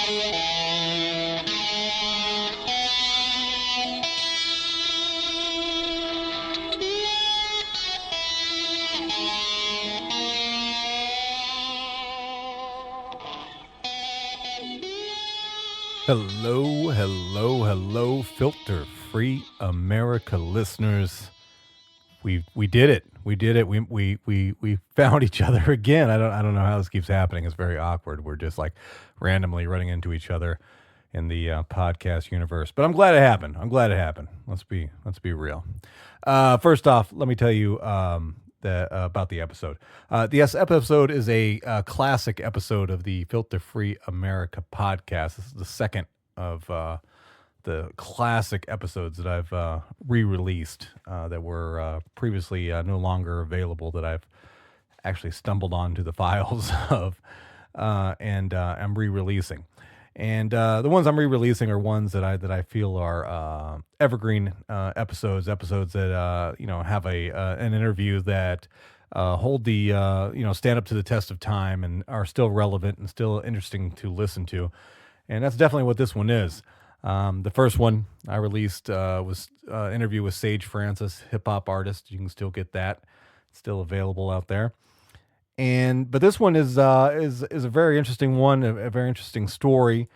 Hello, hello, hello, filter-free America listeners. We did it. We did it. We found each other again. I don't know how this keeps happening. It's very awkward. We're just like randomly running into each other in the podcast universe. But I'm glad it happened. Let's be real. First off, let me tell you about the episode. This episode is a classic episode of the Filter Free America podcast. This is the second of the classic episodes that I've re-released that were previously no longer available, that I've actually stumbled onto the files of and I'm re-releasing. And the ones I'm re-releasing are ones that I feel are evergreen episodes that have an interview that hold the stand up to the test of time and are still relevant and still interesting to listen to. And that's definitely what this one is. The first one I released was an interview with Sage Francis, hip hop artist. You can still get that; it's still available out there. But this one is a very interesting one, a very interesting story.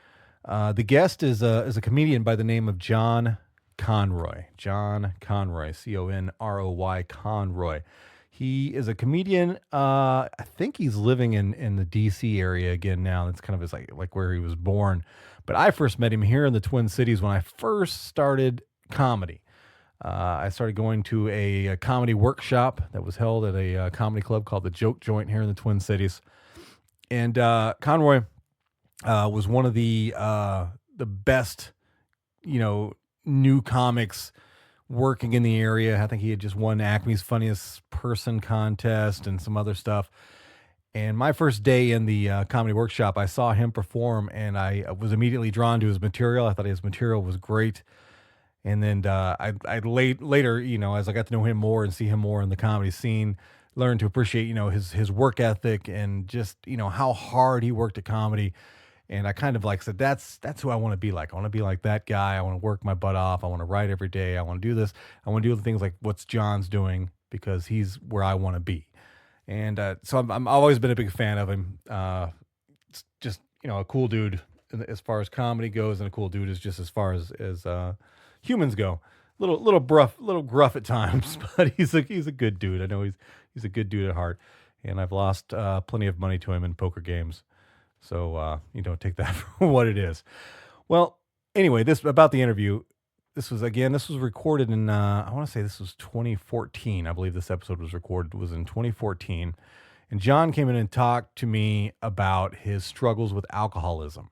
The guest is a comedian by the name of John Conroy. John Conroy, Conroy, Conroy. He is a comedian. I think he's living in the DC area again now. That's kind of his like where he was born. But I first met him here in the Twin Cities when I first started comedy. I started going to a comedy workshop that was held at a comedy club called the Joke Joint here in the Twin Cities. And Conroy was one of the best, new comics working in the area. I think he had just won Acme's Funniest Person contest and some other stuff. And my first day in the comedy workshop, I saw him perform, and I was immediately drawn to his material. I thought his material was great. And then later, as I got to know him more and see him more in the comedy scene, learned to appreciate, his work ethic and just, how hard he worked at comedy. And I kind of said, that's who I want to be like. I want to be like that guy. I want to work my butt off. I want to write every day. I want to do this. I want to do the things like what's John's doing because he's where I want to be. And so I've always been a big fan of him. Just, a cool dude as far as comedy goes, and a cool dude is just as far as humans go. Little gruff at times, but he's a good dude. I know he's a good dude at heart, and I've lost plenty of money to him in poker games. So take that for what it is. Well, anyway, about the interview. This was recorded in I want to say this was 2014. I believe this episode was recorded was in 2014, and John came in and talked to me about his struggles with alcoholism,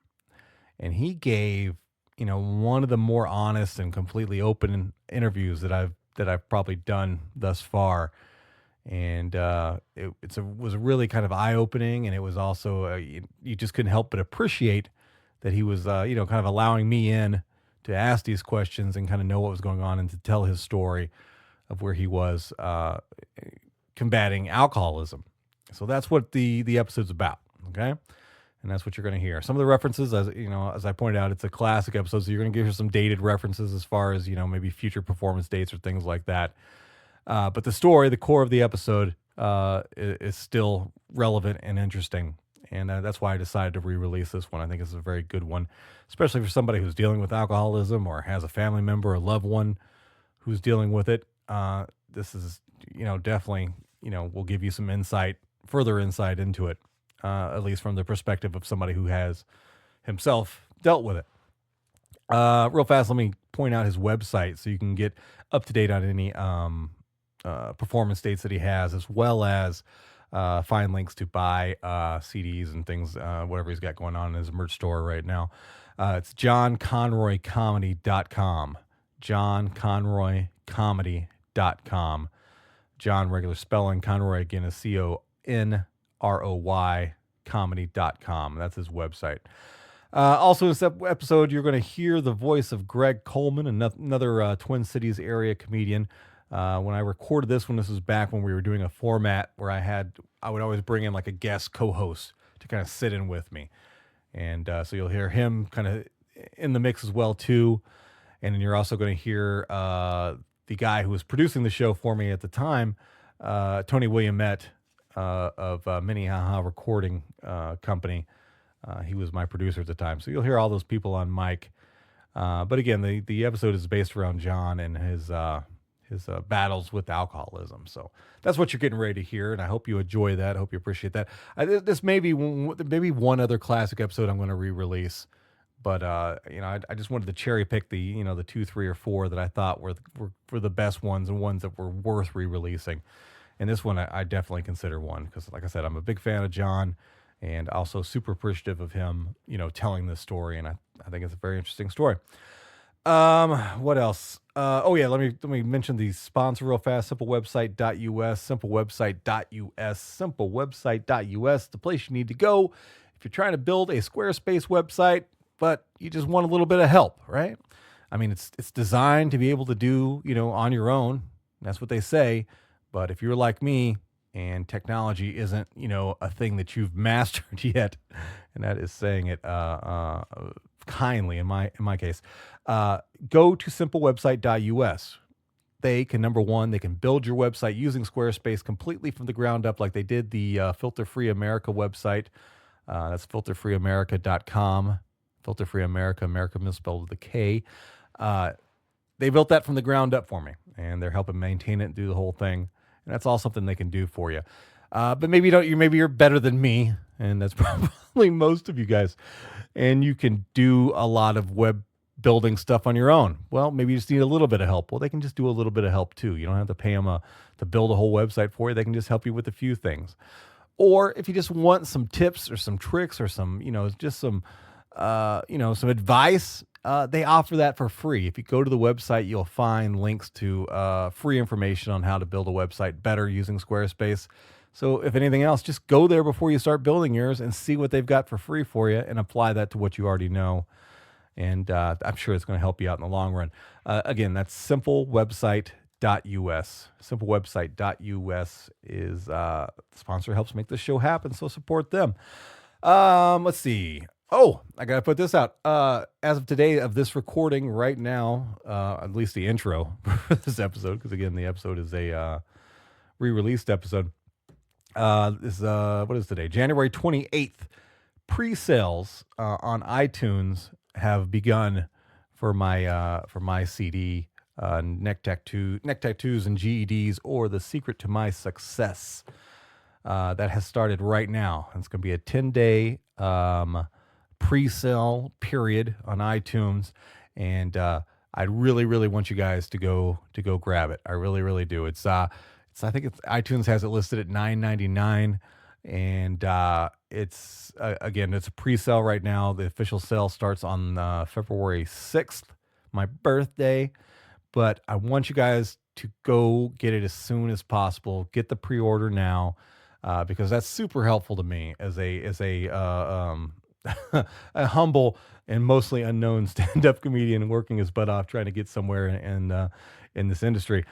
and he gave one of the more honest and completely open interviews that I've probably done thus far. And it was really kind of eye-opening, and it was also you just couldn't help but appreciate that he was kind of allowing me in to ask these questions and kind of know what was going on and to tell his story of where he was combating alcoholism. So that's what the episode's about, okay? And that's what you're going to hear. Some of the references, as I pointed out, it's a classic episode, so you're going to hear some dated references as far as maybe future performance dates or things like that. But the story, the core of the episode, is still relevant and interesting. And that's why I decided to re-release this one. I think it's a very good one, especially for somebody who's dealing with alcoholism or has a family member or loved one who's dealing with it. This is, definitely, will give you some further insight into it, at least from the perspective of somebody who has himself dealt with it. Real fast, let me point out his website so you can get up to date on any performance dates that he has, as well as find links to buy CDs and things, whatever he's got going on in his merch store right now. It's johnconroycomedy.com. johnconroycomedy.com. John, regular spelling. Conroy, again, is CONROY, comedy.com. That's his website. Also, in this episode, you're going to hear the voice of Greg Coleman, another Twin Cities area comedian. When I recorded this was back when we were doing a format where I would always bring in like a guest co-host to kind of sit in with me. And so you'll hear him kind of in the mix as well too. And then you're also going to hear the guy who was producing the show for me at the time, Tony Williamette of Minnehaha Recording Company. He was my producer at the time. So you'll hear all those people on mic. But again, the episode is based around John and his battles with alcoholism. So that's what you're getting ready to hear, and I hope you enjoy that. I hope you appreciate that. This may be maybe one other classic episode I'm going to re-release, but I just wanted to cherry pick the 2, 3, or 4 that I thought were the best ones and ones that were worth re-releasing. And this one I definitely consider one because, like I said, I'm a big fan of John, and also super appreciative of him, telling this story, and I think it's a very interesting story. What else? Let me mention the sponsor real fast. Simplewebsite.us, simplewebsite.us, simplewebsite.us, the place you need to go if you're trying to build a Squarespace website, but you just want a little bit of help, right? I mean, it's designed to be able to do, on your own. That's what they say. But if you're like me and technology isn't, a thing that you've mastered yet, and that is saying it kindly in my case, go to simplewebsite.us. They can, number one, they can build your website using Squarespace completely from the ground up, like they did the Filter-Free Amerika website. That's filterfreeamerica.com. Filter-Free Amerika, America misspelled with a K. They built that from the ground up for me, and they're helping maintain it and do the whole thing. And that's all something they can do for you. But maybe you're better than me, and that's probably most of you guys. And you can do a lot of web building stuff on your own. Well, maybe you just need a little bit of help. Well, they can just do a little bit of help too. You don't have to pay them to build a whole website for you. They can just help you with a few things. Or if you just want some tips or some tricks or some, just some advice, they offer that for free. If you go to the website, you'll find links to free information on how to build a website better using Squarespace. So if anything else, just go there before you start building yours and see what they've got for free for you and apply that to what you already know. And I'm sure it's going to help you out in the long run. Again, that's simplewebsite.us. Simplewebsite.us is the sponsor, helps make this show happen, so support them. Let's see. Oh, I got to put this out. As of today of this recording right now, at least the intro for this episode, because again, the episode is a re-released episode. What is today? January 28th. Pre-sales on iTunes have begun for my CD, Neck Tattoos and GEDs, or The Secret to My Success. That has started right now. It's going to be a 10-day pre-sale period on iTunes, and I really, really want you guys to go grab it. I really, really do. I think iTunes has it listed at $9.99, and it's a pre-sale right now. The official sale starts on February 6th, my birthday. But I want you guys to go get it as soon as possible. Get the pre-order now, because that's super helpful to me as a a humble and mostly unknown stand-up comedian working his butt off trying to get somewhere in this industry.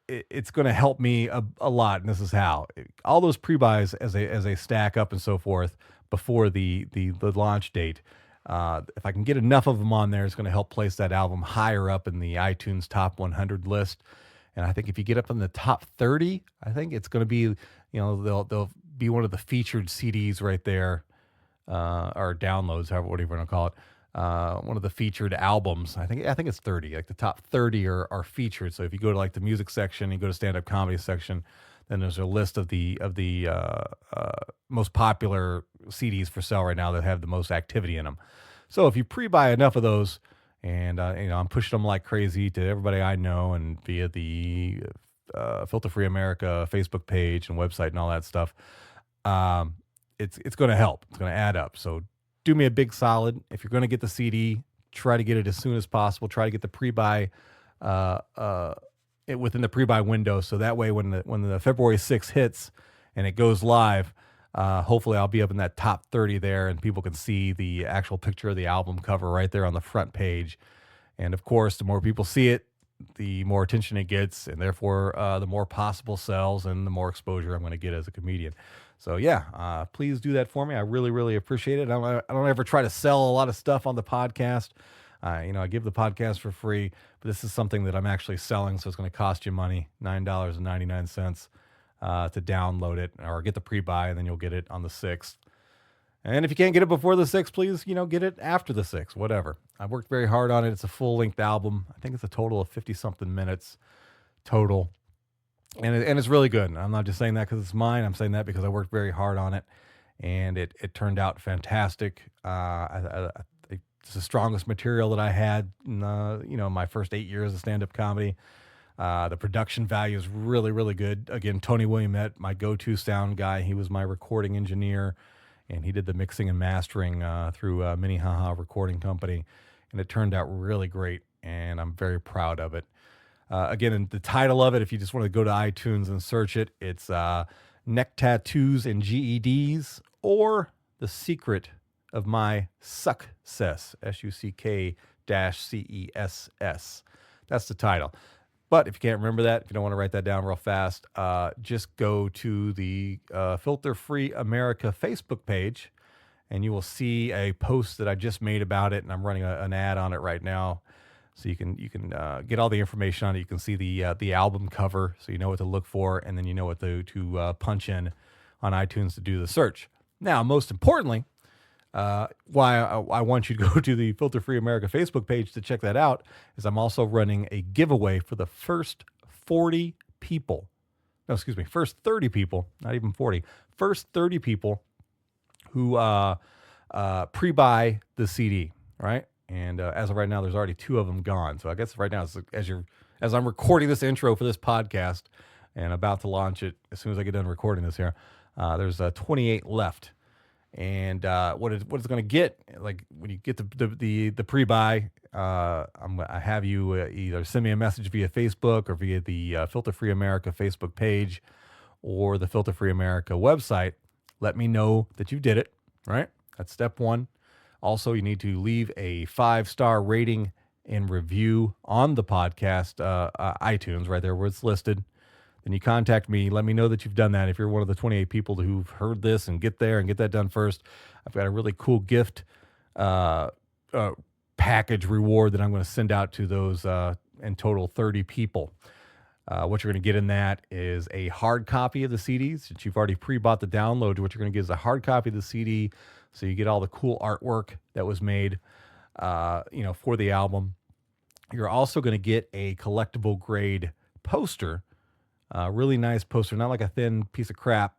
It's going to help me a lot, and this is how. All those pre-buys as they stack up and so forth before the launch date, if I can get enough of them on there, it's going to help place that album higher up in the iTunes top 100 list. And I think if you get up in the top 30, I think it's going to be, they'll be one of the featured CDs right there, or downloads, whatever you want to call it. One of the featured albums. I think it's 30. Like the top 30 are featured. So if you go to like the music section, you go to stand-up comedy section, then there's a list of the most popular CDs for sale right now that have the most activity in them. So if you pre-buy enough of those, and I'm pushing them like crazy to everybody I know, and via the Filter-Free Amerika Facebook page and website and all that stuff, it's going to help. It's going to add up. So do me a big solid. If you're going to get the CD, try to get it as soon as possible. Try to get the pre-buy within the pre-buy window, so that way when the February 6th hits and it goes live, hopefully I'll be up in that top 30 there, and people can see the actual picture of the album cover right there on the front page. And of course, the more people see it, the more attention it gets, and therefore the more possible sales and the more exposure I'm going to get as a comedian. So yeah, please do that for me. I really, really appreciate it. I don't ever try to sell a lot of stuff on the podcast. I give the podcast for free, but this is something that I'm actually selling, so it's going to cost you money, $9.99 to download it or get the pre-buy, and then you'll get it on the 6th. And if you can't get it before the 6th, please, get it after the 6th, whatever. I worked very hard on it. It's a full-length album. I think it's a total of 50-something minutes total. And it's really good. I'm not just saying that because it's mine. I'm saying that because I worked very hard on it, and it turned out fantastic. It's the strongest material that I had in my first 8 years of stand-up comedy. The production value is really, really good. Again, Tony Williamette, my go-to sound guy. He was my recording engineer, and he did the mixing and mastering through Minnehaha Recording Company, and it turned out really great, and I'm very proud of it. Again, and the title of it, if you just want to go to iTunes and search it, it's Neck Tattoos and GEDs, or The Secret of My Success, SUCK-CESS. That's the title. But if you can't remember that, if you don't want to write that down real fast, just go to the Filter Free Amerika Facebook page, and you will see a post that I just made about it, and I'm running an ad on it right now. So you can get all the information on it. You can see the album cover, so you know what to look for, and then you know what to punch in on iTunes to do the search. Now, most importantly, why I want you to go to the Filter Free Amerika Facebook page to check that out is I'm also running a giveaway for the first 40 people. No, excuse me, first 30 people, not even 40. First 30 people who pre-buy the CD, right? And as of right now, there's already 2 of them gone. So I guess right now, as I'm recording this intro for this podcast and about to launch it, as soon as I get done recording this here, there's 28 left. And what it's going to get, like when you get the pre-buy, I have you either send me a message via Facebook or via the Filter Free Amerika Facebook page or the Filter Free Amerika website. Let me know that you did it, right? That's step 1. Also, you need to leave a 5-star rating and review on the podcast, iTunes, right there where it's listed. Then you contact me. Let me know that you've done that. If you're one of the 28 people who've heard this and get there and get that done first, I've got a really cool gift package reward that I'm going to send out to those in total 30 people. What you're going to get in that is a hard copy of the CDs. Since you've already pre-bought the download, what you're going to get is a hard copy of the CD, so you get all the cool artwork that was made, for the album. You're also going to get a collectible grade poster, really nice poster, not like a thin piece of crap,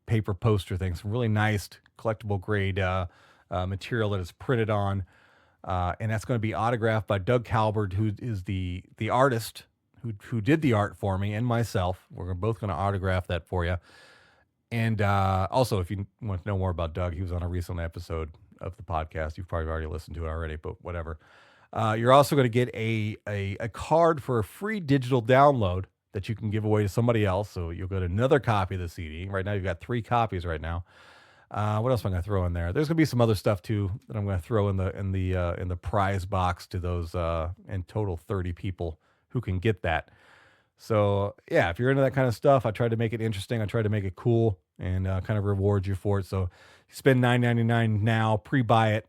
paper poster thing. Some really nice collectible grade material that is printed on, and that's going to be autographed by Doug Calvert, who is the artist who did the art for me and myself. We're both going to autograph that for you. And also, if you want to know more about Doug, he was on a recent episode of the podcast. You've probably already listened to it already, but whatever. You're also going to get a card for a free digital download that you can give away to somebody else. So you'll get another copy of the CD. Right now, you've got 3 copies right now. What else am I going to throw in there? There's going to be some other stuff too that I'm going to throw in the prize box to those in total 30 people who can get that. So yeah, if you're into that kind of stuff, I tried to make it interesting. I tried to make it cool and kind of reward you for it. So you spend $9.99 now, pre-buy it.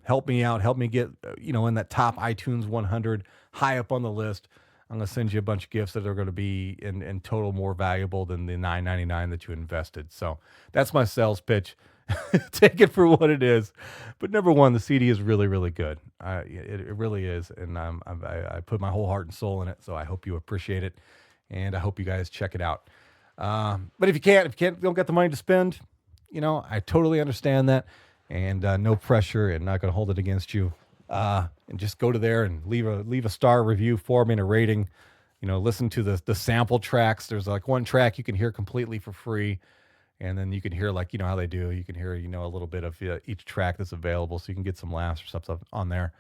Help me out. Help me get in that top iTunes 100, high up on the list. I'm going to send you a bunch of gifts that are going to be in total more valuable than the $9.99 that you invested. So that's my sales pitch. Take it for what it is. But number one, the CD is really, really good. It really is. And I put my whole heart and soul in it. So I hope you appreciate it. And I hope you guys check it out. But if you don't get the money to spend, I totally understand that. And no pressure, and not going to hold it against you. And just go to there and leave a star review for me and a rating. Listen to the sample tracks. There's like one track you can hear completely for free. And then you can hear how they do. You can hear, a little bit of each track that's available. So you can get some laughs or stuff on there.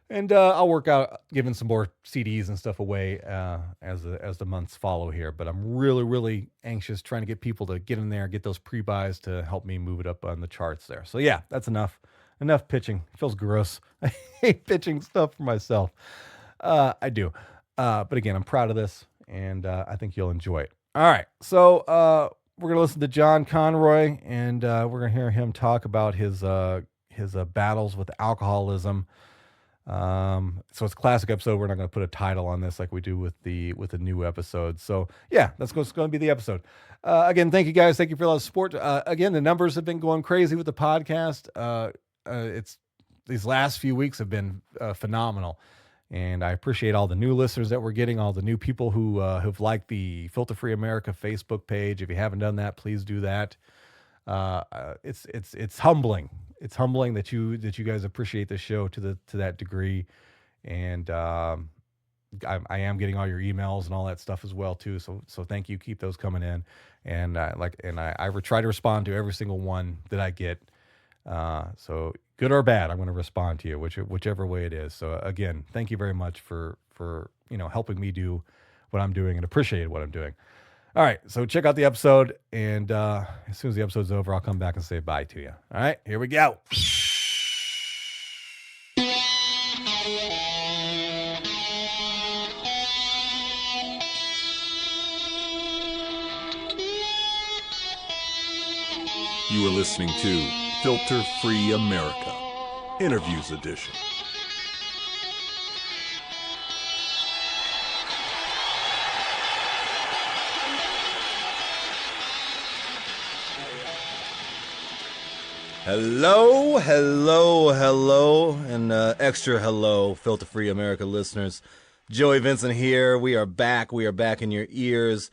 And I'll work out giving some more CDs and stuff away as the months follow here. But I'm really, really anxious trying to get people to get in there, get those pre-buys to help me move it up on the charts there. So yeah, that's enough. Enough pitching. It feels gross. I hate pitching stuff for myself. I do. But again, I'm proud of this, and I think you'll enjoy it. All right. So we're gonna listen to John Conroy, and we're gonna hear him talk about his battles with alcoholism. So it's a classic episode. We're not going to put a title on this like we do with the new episode. So yeah, that's going to be the episode. Again, thank you guys. Thank you for a lot of support. Again, the numbers have been going crazy with the podcast. It's these last few weeks have been phenomenal, and I appreciate all the new listeners that we're getting, all the new people who have liked the Filter Free America Facebook page. If you haven't done that, please do that. It's humbling. It's humbling that you guys appreciate the show to that degree, and I am getting all your emails and all that stuff as well too. So thank you. Keep those coming in, and I try to respond to every single one that I get. So good or bad, I'm going to respond to you, whichever way it is. So again, thank you very much for helping me do what I'm doing and appreciate what I'm doing. All right, so check out the episode, and as soon as the episode's over, I'll come back and say bye to you. All right, here we go. You are listening to Filter Free America, Interviews Edition. Hello, and extra hello, Filter Free America listeners. Joey Vincent here. We are back. We are back in your ears,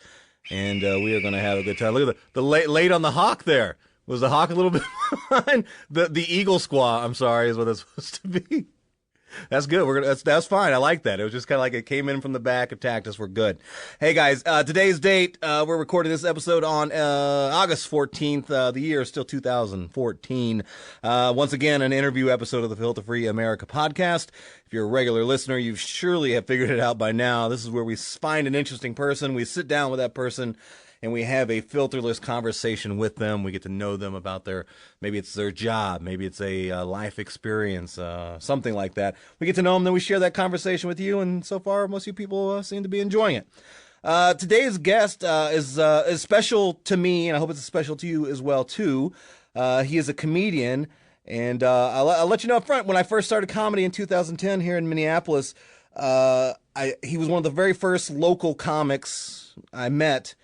and we are going to have a good time. Look at the late on the hawk there. Was the hawk a little bit behind? The eagle squaw, I'm sorry, is what it's supposed to be. That's good. That's fine. I like that. It was just kind of like it came in from the back, attacked us. We're good. Hey guys, today's date, we're recording this episode on August 14th. The year is still 2014. Once again, an interview episode of the Filter Free America podcast. If you're a regular listener, you surely have figured it out by now. This is where we find an interesting person. We sit down with that person, and we have a filterless conversation with them. We get to know them about maybe it's their job, maybe it's a life experience, something like that. We get to know them, then we share that conversation with you, and so far, most of you people seem to be enjoying it. Today's guest is special to me, and I hope it's special to you as well, too. He is a comedian, and I'll let you know up front, when I first started comedy in 2010 here in Minneapolis, he was one of the very first local comics I met.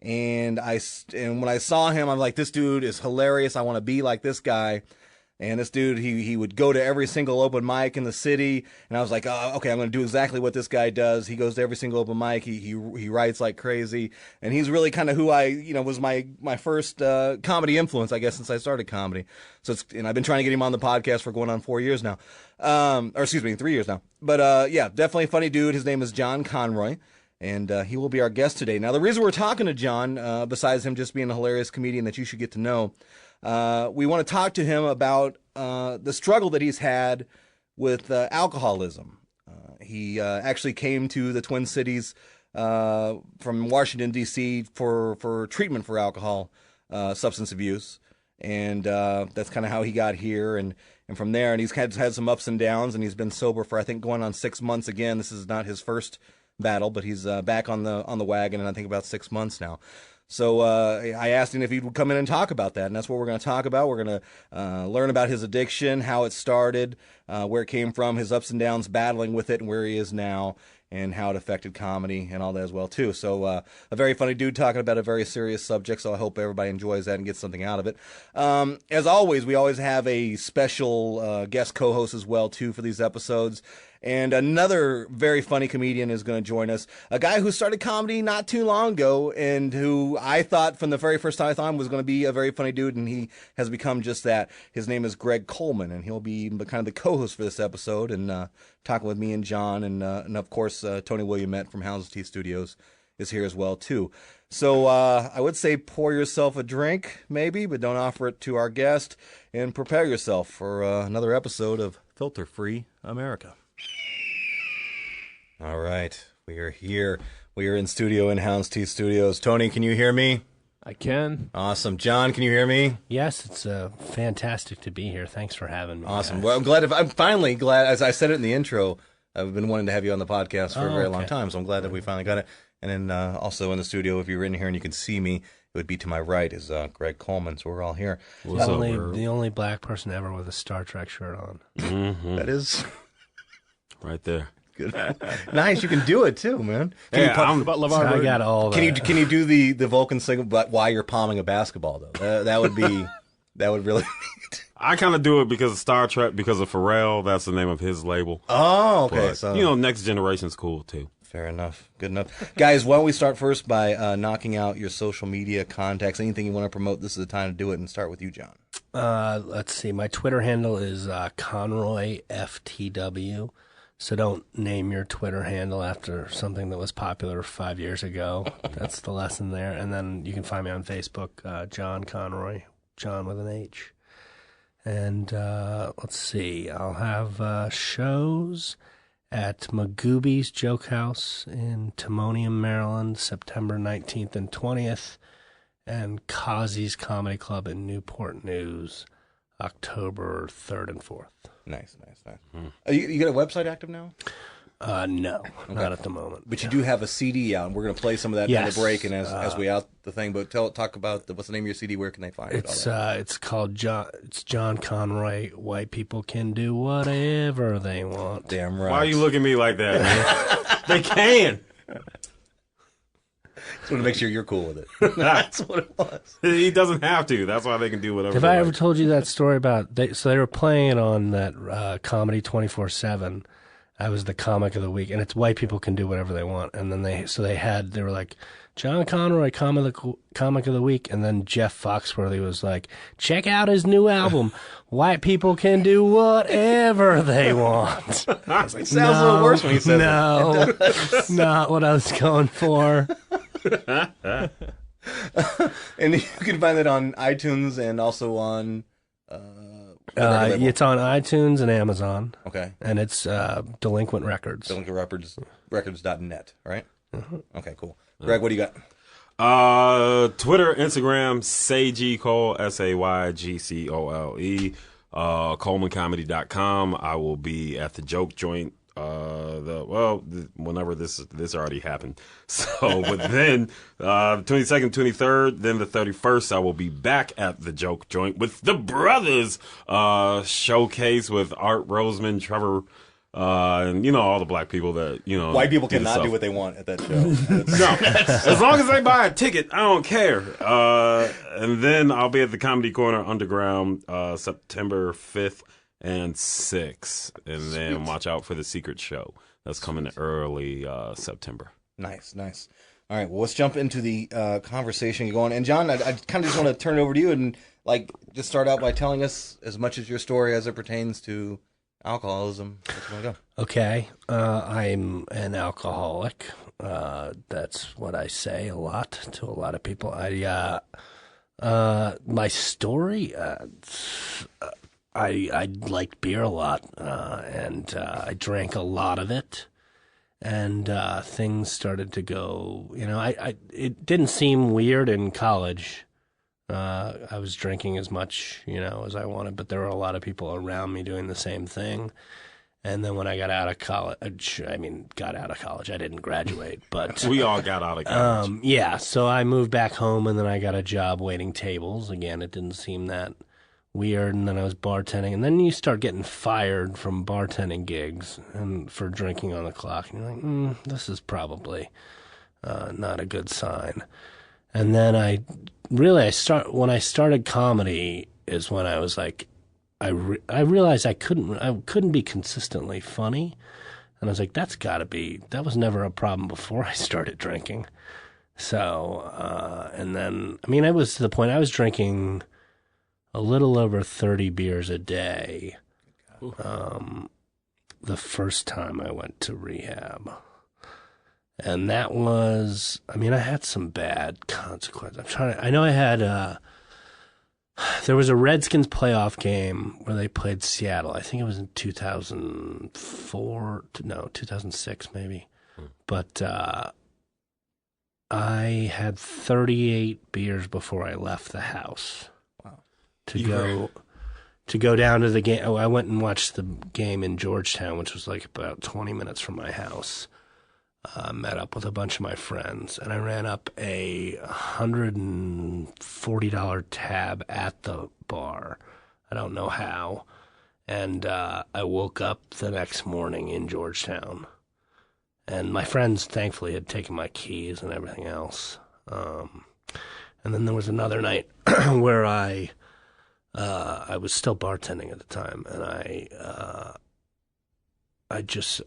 And when I saw him, I'm like, this dude is hilarious. I want to be like this guy. And this dude, he would go to every single open mic in the city. And I was like, oh, okay, I'm going to do exactly what this guy does. He goes to every single open mic. He writes like crazy. And he's really kind of who was my first comedy influence, I guess, since I started comedy. And I've been trying to get him on the podcast for going on 4 years now. 3 years now. But yeah, definitely a funny dude. His name is John Conroy. And he will be our guest today. Now, the reason we're talking to John, besides him just being a hilarious comedian that you should get to know, we want to talk to him about the struggle that he's had with alcoholism. He actually came to the Twin Cities from Washington, D.C. for treatment for alcohol, substance abuse. And that's kind of how he got here. And from there, and he's had some ups and downs, and he's been sober for, I think, going on 6 months again. This is not his first battle, but he's back on the wagon, and I think about 6 months now. So I asked him if he would come in and talk about that, and that's what we're going to talk about. We're going to learn about his addiction, how it started, where it came from, his ups and downs, battling with it, and where he is now, and how it affected comedy and all that as well, too. So a very funny dude talking about a very serious subject, so I hope everybody enjoys that and gets something out of it. As always, we always have a special guest co-host as well, too, for these episodes. And another very funny comedian is going to join us. A guy who started comedy not too long ago, and who I thought from the very first time I thought him was going to be a very funny dude, and he has become just that. His name is Greg Coleman, and he'll be kind of the co-host for this episode, and talking with me and John, and of course Tony Williamette from Hounds Tea Studios is here as well too. So I would say pour yourself a drink, maybe, but don't offer it to our guest, and prepare yourself for another episode of Filter Free America. All right, we are here. We are in studio in Hounds Tea Studios. Tony, can you hear me? I can. Awesome. John, can you hear me? Yes, it's fantastic to be here. Thanks for having me. Awesome. Guys. Well, I'm finally glad, as I said it in the intro, I've been wanting to have you on the podcast for a very long time, so I'm glad that we finally got it. And then also in the studio, if you're in here and you can see me, would be to my right is Greg Coleman. So we're all here. The only black person ever with a Star Trek shirt on. Mm-hmm. That is right there. good. Nice. You can do it too, man. I'm about LeVar I Burton. got all that. Can you do the Vulcan signal, but while you're palming a basketball though? That would be that would really. I kind of do it because of Star Trek, because of Pharrell. That's the name of his label. Oh, okay. But, So Next Generation's cool too. fair enough. Good enough. Guys, why don't we start first by knocking out your social media contacts? Anything you want to promote, this is the time to do it, and start with you, John. Let's see. My Twitter handle is Conroy FTW. So don't name your Twitter handle after something that was popular 5 years ago. That's the lesson there. And then you can find me on Facebook, John Conroy, John with an H. And let's see. I'll have shows at Magooby's Joke House in Timonium, Maryland, September 19th and 20th. And Kazi's Comedy Club in Newport News, October 3rd and 4th. Nice. You got a website active now? No, not at the moment. But you do have a CD out, and we're going to play some of that in Yes. the break and as we out the thing. But talk about what's the name of your CD? Where can they find it? It's called John Conroy. White people can do whatever they want. Damn right. Why are you looking at me like that, man? They can. Just want to make sure you're cool with it. That's what it was. He doesn't have to. That's why they can do whatever. Have they I ever like. told you that story about? So they were playing it on that Comedy 24/7. I was the comic of the week, and it's white people can do whatever they want. And then they were like, John Conroy, comic of the week, and then Jeff Foxworthy was like, check out his new album, White People Can Do Whatever They Want. It sounds a little worse when he says No, not what I was going for. And you can find it on iTunes and also on. Label. It's on iTunes and Amazon. Okay. And it's Delinquent Records. Records.net, right? Okay, cool. Greg, what do you got? Twitter, Instagram, SayGCole, SayGCole. ColemanComedy.com. I will be at the Joke Joint. Whenever this already happened. So, but then 22nd, 23rd, then the 31st, I will be back at the Joke Joint with the Brothers showcase with Art Roseman, Trevor, and all the black people that White people cannot do what they want at that show. No, as long as they buy a ticket, I don't care. And then I'll be at the Comedy Corner Underground September 5th and 6th, and then watch out for the Secret Show that's coming early September. Nice. All right, well, let's jump into the conversation going. And John, I kind of just want to turn it over to you and just start out by telling us as much as your story as it pertains to alcoholism. Where you want to go? Okay, I'm an alcoholic. That's what I say a lot to a lot of people. My story. I liked beer a lot, and I drank a lot of it, and things started to go. It didn't seem weird in college. I was drinking as much, as I wanted, but there were a lot of people around me doing the same thing. And then when I got out of college, I didn't graduate, but We all got out of college. yeah. So I moved back home, and then I got a job waiting tables. Again, it didn't seem that weird, and then I was bartending, and then you start getting fired from bartending gigs and for drinking on the clock, and you're like, this is probably not a good sign. And then when I started comedy is when I was like, I realized I couldn't be consistently funny, and I was like, that was never a problem before I started drinking. So and then it was to the point I was drinking a little over 30 beers a day the first time I went to rehab. And that was, I had some bad consequences. I know I had, there was a Redskins playoff game where they played Seattle. I think it was in 2006 maybe. But I had 38 beers before I left the house. To go down to the game. I went and watched the game in Georgetown, which was like about 20 minutes from my house. met up with a bunch of my friends, and I ran up a $140 tab at the bar. I don't know how. And I woke up the next morning in Georgetown. And my friends, thankfully, had taken my keys and everything else. And then there was another night where I was still bartending at the time, and I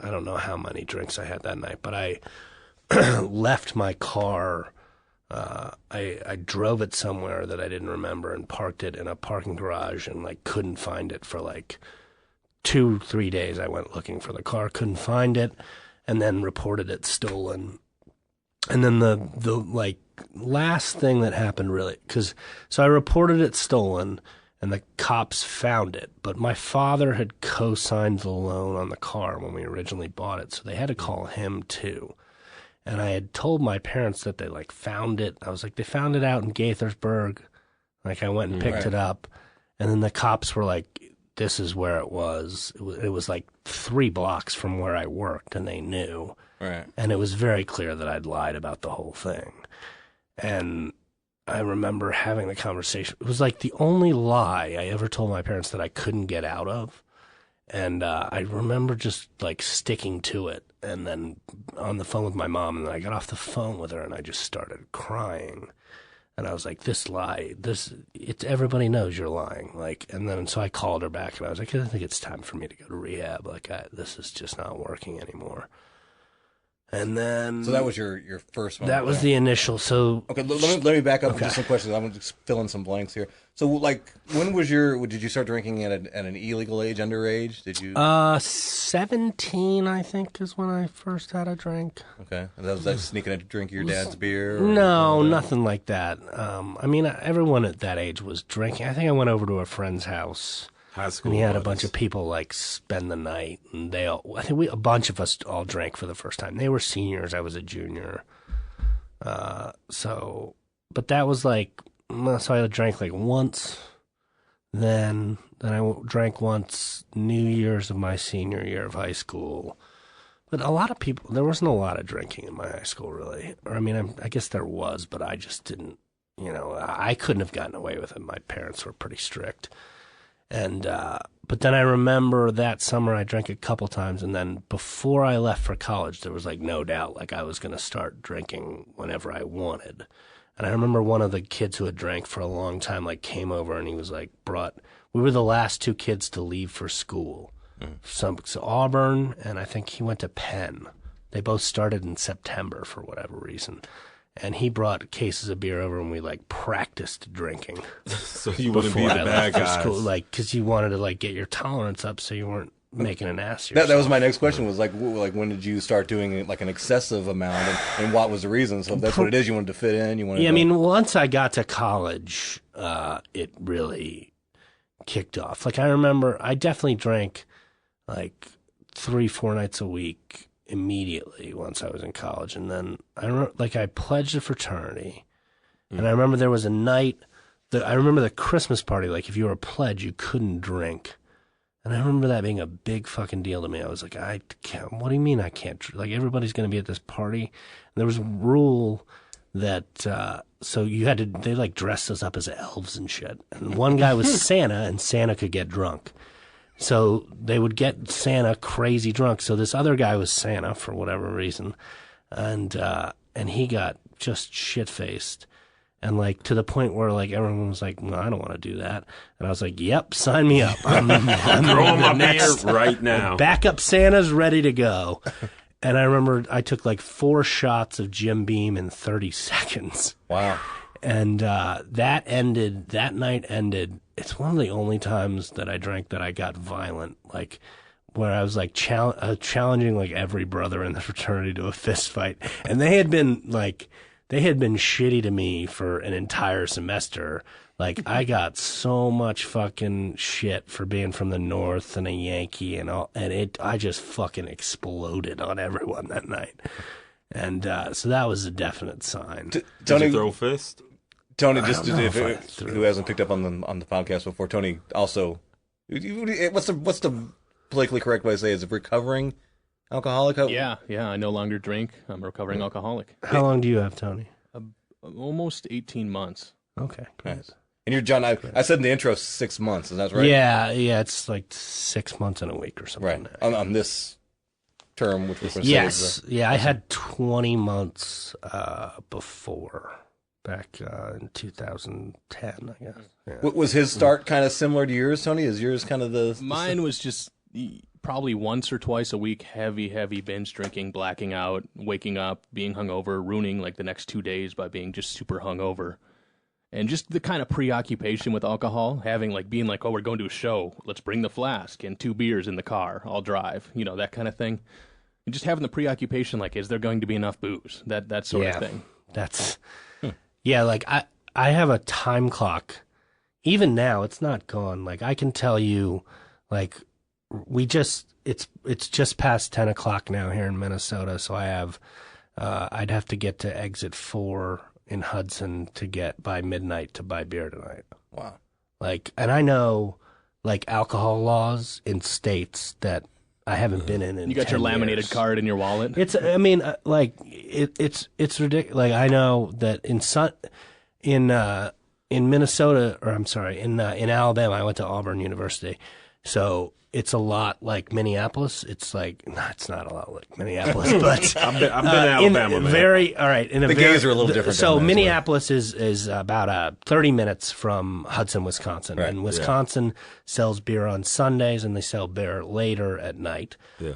don't know how many drinks I had that night, but I left my car. I drove it somewhere that I didn't remember and parked it in a parking garage and like couldn't find it for like 2-3 days. I went looking for the car, couldn't find it, and then reported it stolen. And then the like last thing that happened really, so I reported it stolen and the cops found it, but my father had co-signed the loan on the car when we originally bought it, so they had to call him too. And I had told my parents that they like found it. I was like, they found it out in Gaithersburg. Like I went and picked it up, and then the cops were like, this is where it was. It was like 3 blocks from where I worked, and they knew. Right. And it was very clear that I'd lied about the whole thing. And I remember having the conversation. It was like the only lie I ever told my parents that I couldn't get out of. And I remember just like sticking to it, and then on the phone with my mom, and then I got off the phone with her and I just started crying. And I was like, this lie, everybody knows you're lying. Like, and then so I called her back and I was like, I think it's time for me to go to rehab. Like, this is just not working anymore. And then... So that was your first one? That was the initial, so... Okay, let me back up just some questions. I'm going to fill in some blanks here. So, like, when was did you start drinking at an illegal age, underage? Did you... 17, I think, is when I first had a drink. Okay. And was that sneaking a drink of your dad's beer? No, nothing like that. I mean, everyone at that age was drinking. I think I went over to a friend's house. High school. And he had a bunch of people like spend the night, and a bunch of us all drank for the first time. They were seniors, I was a junior. But that was like, so I drank like once, then I drank once New Year's of my senior year of high school. But a lot of people, there wasn't a lot of drinking in my high school really. Or I mean, I guess there was, but I just didn't, I couldn't have gotten away with it. My parents were pretty strict. And, but then I remember that summer I drank a couple times, and then before I left for college, there was like no doubt, like I was going to start drinking whenever I wanted. And I remember one of the kids who had drank for a long time, like came over and he was like we were the last 2 kids to leave for school. So Auburn, and I think he went to Penn. They both started in September for whatever reason. And he brought cases of beer over, and we like practiced drinking. So you wouldn't be the bad guys, school, like because you wanted to like get your tolerance up, so you weren't making an ass. That was my next question. Was like when did you start doing like an excessive amount, and what was the reason? So if that's what it is, you wanted to fit in. I mean, once I got to college, it really kicked off. Like I remember, I definitely drank like 3-4 nights a week immediately once I was in college. And then I pledged a fraternity, and I remember there was a night I remember the Christmas party, like if you were a pledge, you couldn't drink. And I remember that being a big fucking deal to me. I was like, I can't, what do you mean I can't? Like everybody's going to be at this party. And there was a rule that, so you had to, they like dressed us up as elves and shit. And one guy was Santa, and Santa could get drunk. So they would get Santa crazy drunk. So this other guy was Santa for whatever reason. And he got just shit-faced. And like to the point where like everyone was like, no, I don't want to do that. And I was like, yep, sign me up. I'm throwing my beer right now. Backup Santa's ready to go. And I remember I took like 4 shots of Jim Beam in 30 seconds. Wow. And that night ended. It's one of the only times that I drank that I got violent, like where I was like challenging like every brother in the fraternity to a fist fight. And they had been shitty to me for an entire semester. Like I got so much fucking shit for being from the North and a Yankee and all, and I just fucking exploded on everyone that night. And so that was a definite sign. Did you throw a fist? Tony, just who hasn't picked up on the podcast before, Tony also, what's the politically correct way to say it? Is it recovering alcoholic? Yeah, I no longer drink. I'm a recovering alcoholic. How long do you have, Tony? Almost 18 months. Okay, great. Nice. And you're John. I said in the intro 6 months. Is that right? Yeah, it's like 6 months and a week or something. Right. On this term, which was yes, I had 20 months before, back in 2010, I guess. Yeah. Was his start kind of similar to yours, Tony? Is yours kind of the Mine was just probably once or twice a week, heavy binge drinking, blacking out, waking up, being hungover, ruining like the next 2 days by being just super hungover. And just the kind of preoccupation with alcohol, being like, oh, we're going to a show, let's bring the flask and 2 beers in the car, I'll drive, that kind of thing. And just having the preoccupation, like, is there going to be enough booze? That sort of thing. That's, like I have a time clock. Even now, it's not gone. Like, I can tell you, like, it's just past 10 o'clock now here in Minnesota, so I'd have to get to exit 4 in Hudson to get by midnight to buy beer tonight. Wow. Like, and I know, like, alcohol laws in states that I haven't been in You got your 10 laminated years. card in your wallet? It's ridiculous. Like, I know that in Minnesota, or I'm sorry, in Alabama, I went to Auburn University, so it's a lot like Minneapolis. It's like, no, it's not a lot like Minneapolis, but I've been in Alabama, man. The gays are a little different So down there, Minneapolis is about 30 minutes from Hudson, Wisconsin, Right, and Wisconsin sells beer on Sundays, and they sell beer later at night. Yeah.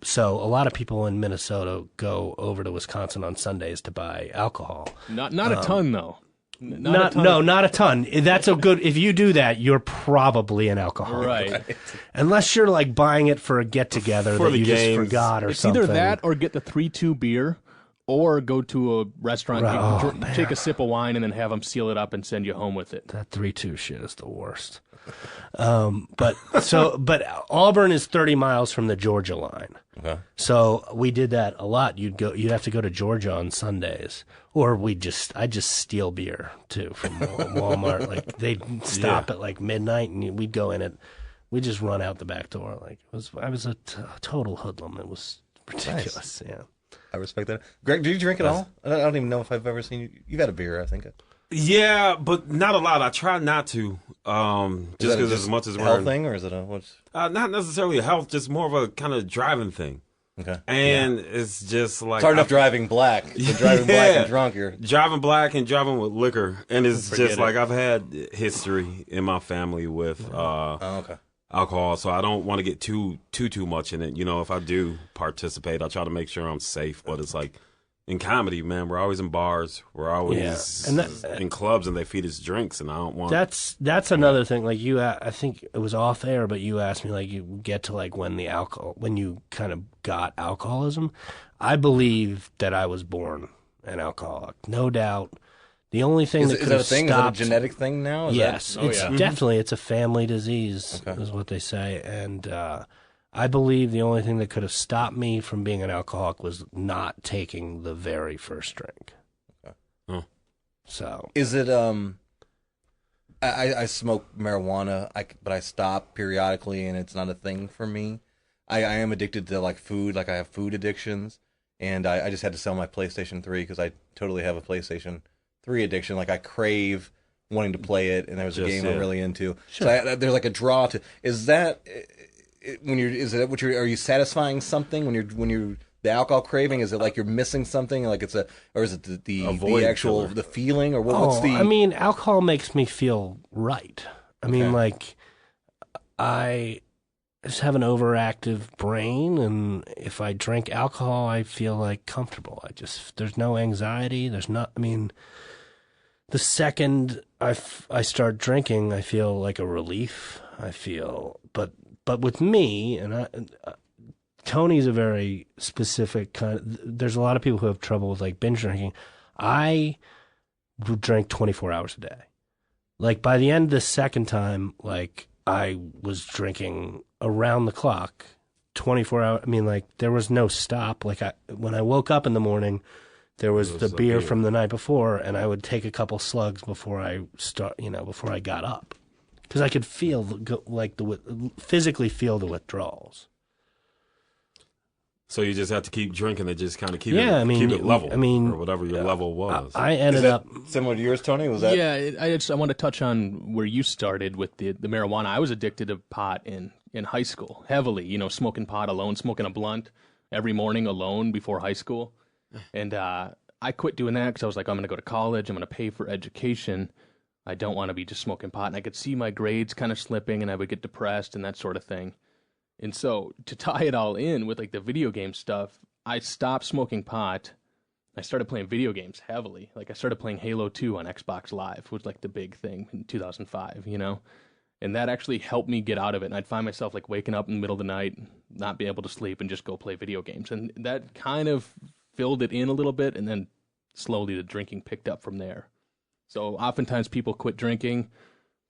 So a lot of people in Minnesota go over to Wisconsin on Sundays to buy alcohol. Not a ton, though. Not a ton. That's a good. If you do that, you're probably an alcoholic, Right. Unless you're like buying it for a get together For that the you games. just forgot or It's something. either that or get the 3-2 beer, or go to a restaurant, take a sip of wine, and then have them seal it up and send you home with it. That 3-2 shit is the worst. But Auburn is 30 miles from the Georgia line. Okay. So we did that a lot. You'd have to go to Georgia on Sundays, or I just steal beer too from Walmart. Like, they'd stop at like midnight, and we'd go in we'd just run out the back door. Like, I was a total hoodlum. It was ridiculous. Nice. Yeah. I respect that. Greg, do you drink at all? I don't even know if I've ever seen you. You've had a beer, I think. Yeah, but not a lot. I try not to. Just because as much as we're health thing, or is it what's? Not necessarily a health, just more of a kind of driving thing. Okay. And it's just like It's hard enough driving black. But driving black and drunk, you're driving black and driving with liquor, and it's just like it. I've had history in my family with okay. alcohol, so I don't want to get too much in it. If I do participate, I try to make sure I'm safe. But it's like in comedy, man, we're always in bars, we're always in clubs, and they feed us drinks, and I don't want. That's another thing. Like, I think it was off air, but you asked me, like, you get to like when you kind of got alcoholism. I believe that I was born an alcoholic, no doubt. The only thing that could have stopped... Is that a genetic thing now? Yes, definitely. It's a family disease, is what they say. And I believe the only thing that could have stopped me from being an alcoholic was not taking the very first drink. Okay. Huh. So... Is it... I smoke marijuana, but I stop periodically, and it's not a thing for me. I am addicted to, like, food. Like, I have food addictions, and I just had to sell my PlayStation 3 because I totally have a PlayStation 3 addiction. Like, I crave wanting to play it, and there was a game I'm really into. Sure. So there's like a draw to. Is that are you satisfying something when you're the alcohol craving? Is it like you're missing something? Like is it the actual the feeling, or what's the? I mean, alcohol makes me feel right. I mean, like, I just have an overactive brain, and if I drink alcohol, I feel like comfortable. There's no anxiety. The second I start drinking, I feel like a relief. But with me, and Tony's a very specific kind of, there's a lot of people who have trouble with like binge drinking. I drink 24 hours a day. Like, by the end of the second time, like, I was drinking around the clock, 24 hours. I mean, like, there was no stop. Like, when I woke up in the morning, there was the beer from the night before, and I would take a couple slugs before I got up. Because I could feel, physically feel the withdrawals. So you just have to keep drinking and just kind of keep Yeah, it, I mean, keep it level, I mean, or whatever your level was. I Is ended that up. similar to yours, Tony? Was that? Yeah, I want to touch on where you started with the marijuana. I was addicted to pot in high school, heavily, smoking pot alone, smoking a blunt every morning alone before high school. And I quit doing that because I was like, I'm going to go to college. I'm going to pay for education. I don't want to be just smoking pot. And I could see my grades kind of slipping, and I would get depressed and that sort of thing. And so to tie it all in with like the video game stuff, I stopped smoking pot. I started playing video games heavily. Like I started playing Halo 2 on Xbox Live, was like the big thing in 2005, And that actually helped me get out of it. And I'd find myself like waking up in the middle of the night, not be able to sleep, and just go play video games. And that kind of filled it in a little bit, and then slowly the drinking picked up from there. So oftentimes people quit drinking,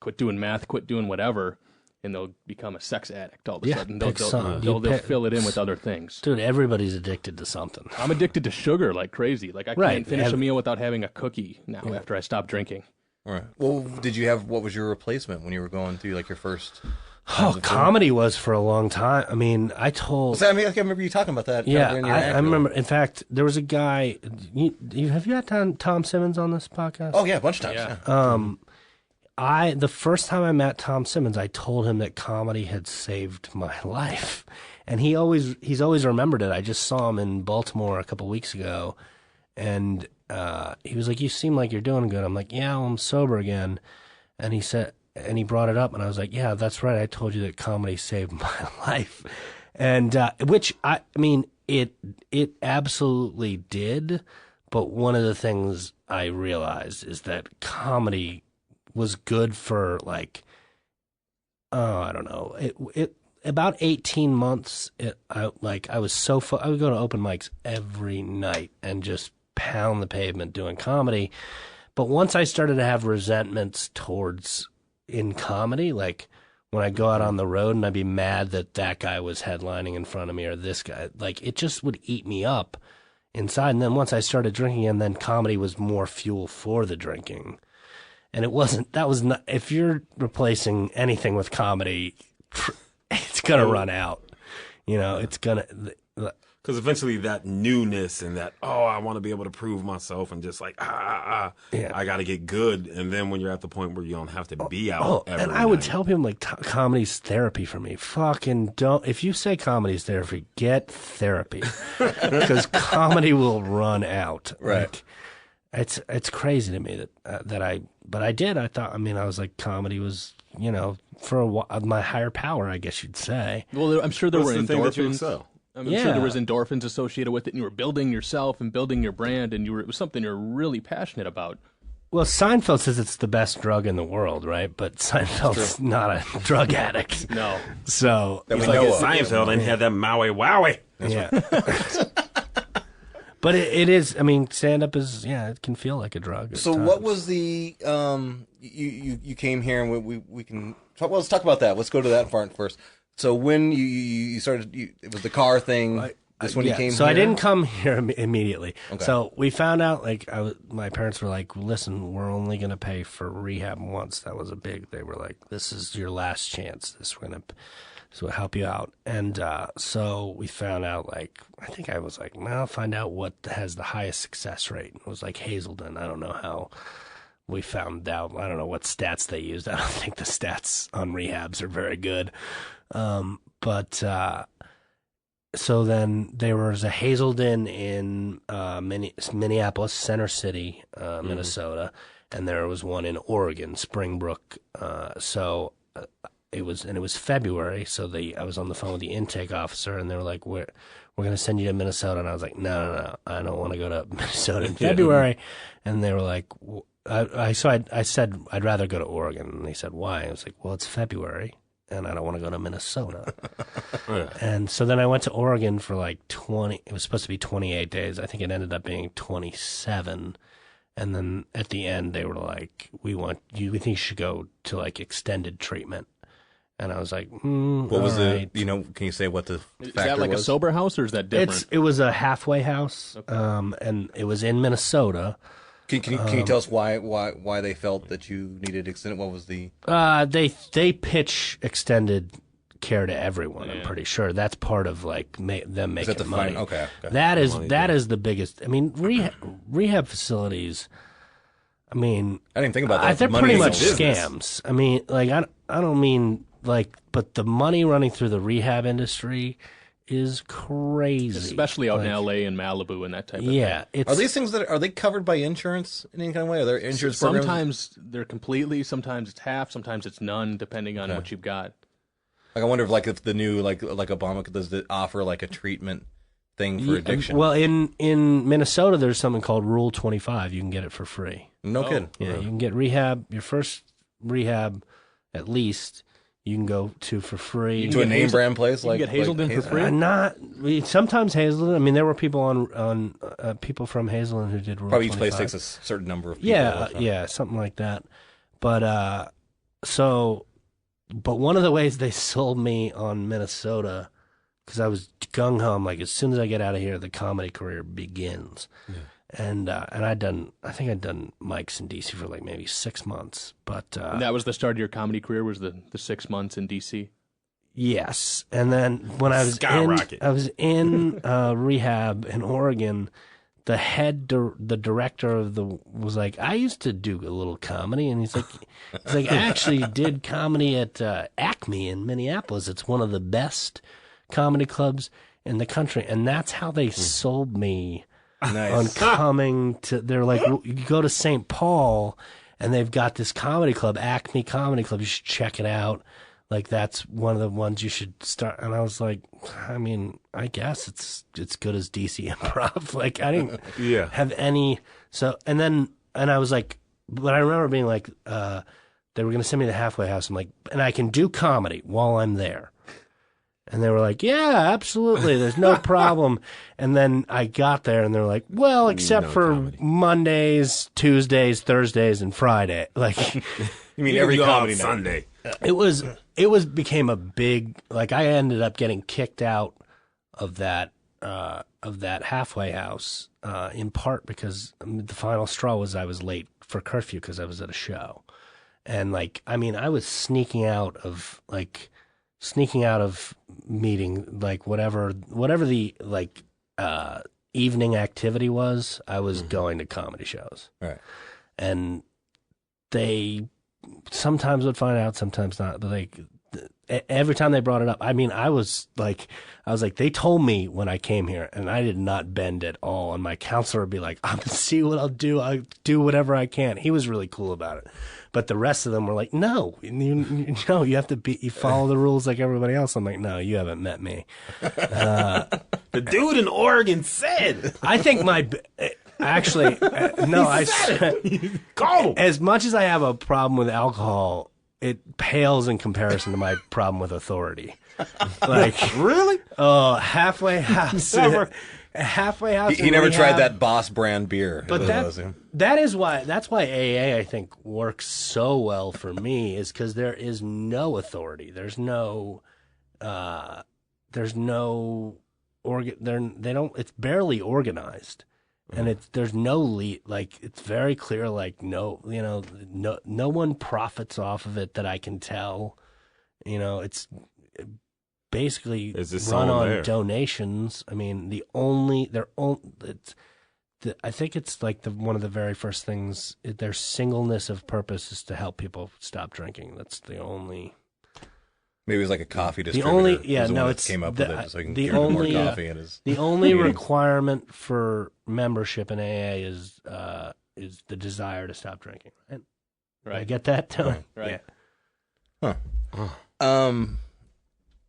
quit doing meth, quit doing whatever, and they'll become a sex addict all of a sudden. They'll fill it in with other things. Dude, everybody's addicted to something. I'm addicted to sugar like crazy. Like I can't finish a meal without having a cookie now after I stopped drinking. All right. Well, what was your replacement when you were going through like your first? Comedy was for a long time. I mean, I remember you talking about that. Yeah, I remember. In fact, there was a guy. Have you had Tom Simmons on this podcast? Oh yeah, a bunch of times. Yeah. The first time I met Tom Simmons, I told him that comedy had saved my life, and he's always remembered it. I just saw him in Baltimore a couple weeks ago, and he was like, "You seem like you're doing good." I'm like, "Yeah, well, I'm sober again," and he said, and he brought it up, and I was like, "Yeah, that's right. I told you that comedy saved my life," and which I mean, it absolutely did. But one of the things I realized is that comedy was good for like, I don't know, it about 18 months. I would go to open mics every night and just pound the pavement doing comedy. But once I started to have resentments towards in comedy, like when I go out on the road and I'd be mad that guy was headlining in front of me or this guy, like it just would eat me up inside. And then once I started drinking, and then comedy was more fuel for the drinking. And if you're replacing anything with comedy, it's going to run out. It's going to. Because eventually that newness and that, I want to be able to prove myself and just like, I got to get good. And then when you're at the point where you don't have to be out every and I would tell people like comedy's therapy for me. Fucking don't. If you say comedy's therapy, get therapy. Because comedy will run out. Right. Like, it's crazy to me but I did. I thought, I was like, comedy was, for a while, my higher power, I guess you'd say. Well, I'm sure there were endorphins. I'm sure there was endorphins associated with it, and you were building yourself and building your brand, and it was something you're really passionate about. Well, Seinfeld says it's the best drug in the world, right? But Seinfeld's not a drug addict. No. So that we know of. Seinfeld and had that Maui Wowie. Yeah. But it is. Stand-up is. Yeah, it can feel like a drug. So, what was the? You came here, and we can. Let's talk about that. Let's go to that part first. So when you started, it was the car thing. When you came. So here? I didn't come here immediately. Okay. So we found out. My parents were like, "Listen, we're only going to pay for rehab once." That was They were like, "This is your last chance. This will help you out." And so we found out. I think I was like, "Well, I'll find out what has the highest success rate." It was like Hazelden. I don't know how. We found out. I don't know what stats they used. I don't think the stats on rehabs are very good. So then there was a Hazelden in Minneapolis, Center City, Minnesota, and there was one in Oregon, Springbrook. It was February, so I was on the phone with the intake officer, and they were like, "We're going to send you to Minnesota," and I was like, "No, I don't want to go to Minnesota in February," and they were like. I said I'd rather go to Oregon, and they said why? I was like, well, it's February, and I don't want to go to Minnesota. And so then I went to Oregon for like 20. It was supposed to be 28 days. I think it ended up being 27. And then at the end, they were like, "We think you should go to like extended treatment." And I was like, "What was right. Can you say what the factor is that like was? A sober house, or is that different? It was a halfway house, okay. And it was in Minnesota. Can you tell us why they felt that you needed extended? What was the? They pitch extended care to everyone. I'm pretty sure that's part of like them making money. Okay. That is the biggest. I mean, rehab facilities. I mean, I didn't think about that. They're Money pretty is a much business. scams. I mean, like I don't mean like, but the money running through the rehab industry is crazy, especially out in L.A. and Malibu and that type of thing. Are these things are they covered by insurance in any kind of way? Are there insurance programs? Sometimes they're completely, sometimes it's half, sometimes it's none, depending on what you've got. Like I wonder if the new like Obama does it offer like a treatment thing for addiction. Well, in Minnesota, there's something called Rule 25. You can get it for free. No kidding. Yeah, you can get rehab. Your first rehab, at least, you can go to for free. To a name brand place like get Hazelden for free. Sometimes Hazelden. I mean, there were people on people from Hazelden who did Rule probably 25. each place takes a certain number of people. Yeah, something like that. But but one of the ways they sold me on Minnesota, because I was gung ho, I'm like, as soon as I get out of here, the comedy career begins. Yeah. And I think I'd done mics in DC for like maybe 6 months, but and that was the start of your comedy career. Was the 6 months in DC? Yes, and then when I was in rehab in Oregon, the director was like, I used to do a little comedy, and he's like, I actually did comedy at Acme in Minneapolis. It's one of the best comedy clubs in the country, and that's how they sold me. Nice. On coming to, they're like, you go to St. Paul and they've got this comedy club, Acme Comedy Club. You should check it out. Like, that's one of the ones you should start. And I was like, I mean, I guess it's good as DC Improv. Like, I didn't have any. So, and I was like, but I remember being like, they were going to send me to the halfway house. I'm like, and I can do comedy while I'm there. And they were like, yeah, absolutely. There's no problem. And then I got there and they're like, well, except for comedy. Mondays, Tuesdays, Thursdays, and Friday. Like, you mean every comedy night. Sunday. It became a big, like, I ended up getting kicked out of that halfway house, in part because the final straw was I was late for curfew because I was at a show. And like, I mean, I was sneaking out of meeting, like whatever the like evening activity was, I was going to comedy shows. Right. And they sometimes would find out, sometimes not, but like every time they brought it up, I mean, I was like, they told me when I came here, and I did not bend at all. And my counselor would be like, I'm gonna see what I'll do. I'll do whatever I can. He was really cool about it. But the rest of them were like, no, you have to you follow the rules like everybody else. I'm like, no, you haven't met me. The dude in Oregon said. I think actually, no, I said, called him. As much as I have a problem with alcohol, it pales in comparison to my problem with authority. Like, really? Oh, halfway house. Halfway house. He never tried that Boss brand beer. But that's why AA, I think, works so well for me, is because there is no authority. There's no it's barely organized. And there's no lead, like, it's very clear, like, no one profits off of it that I can tell. It's basically run on donations. I mean, I think it's like one of the very first things, their singleness of purpose is to help people stop drinking. That's the only. Maybe it was like a coffee distributor. It came up with it so he can give more coffee in his. The only requirement for membership in AA is the desire to stop drinking. Right? I get that, Tony? Right. Yeah. Huh.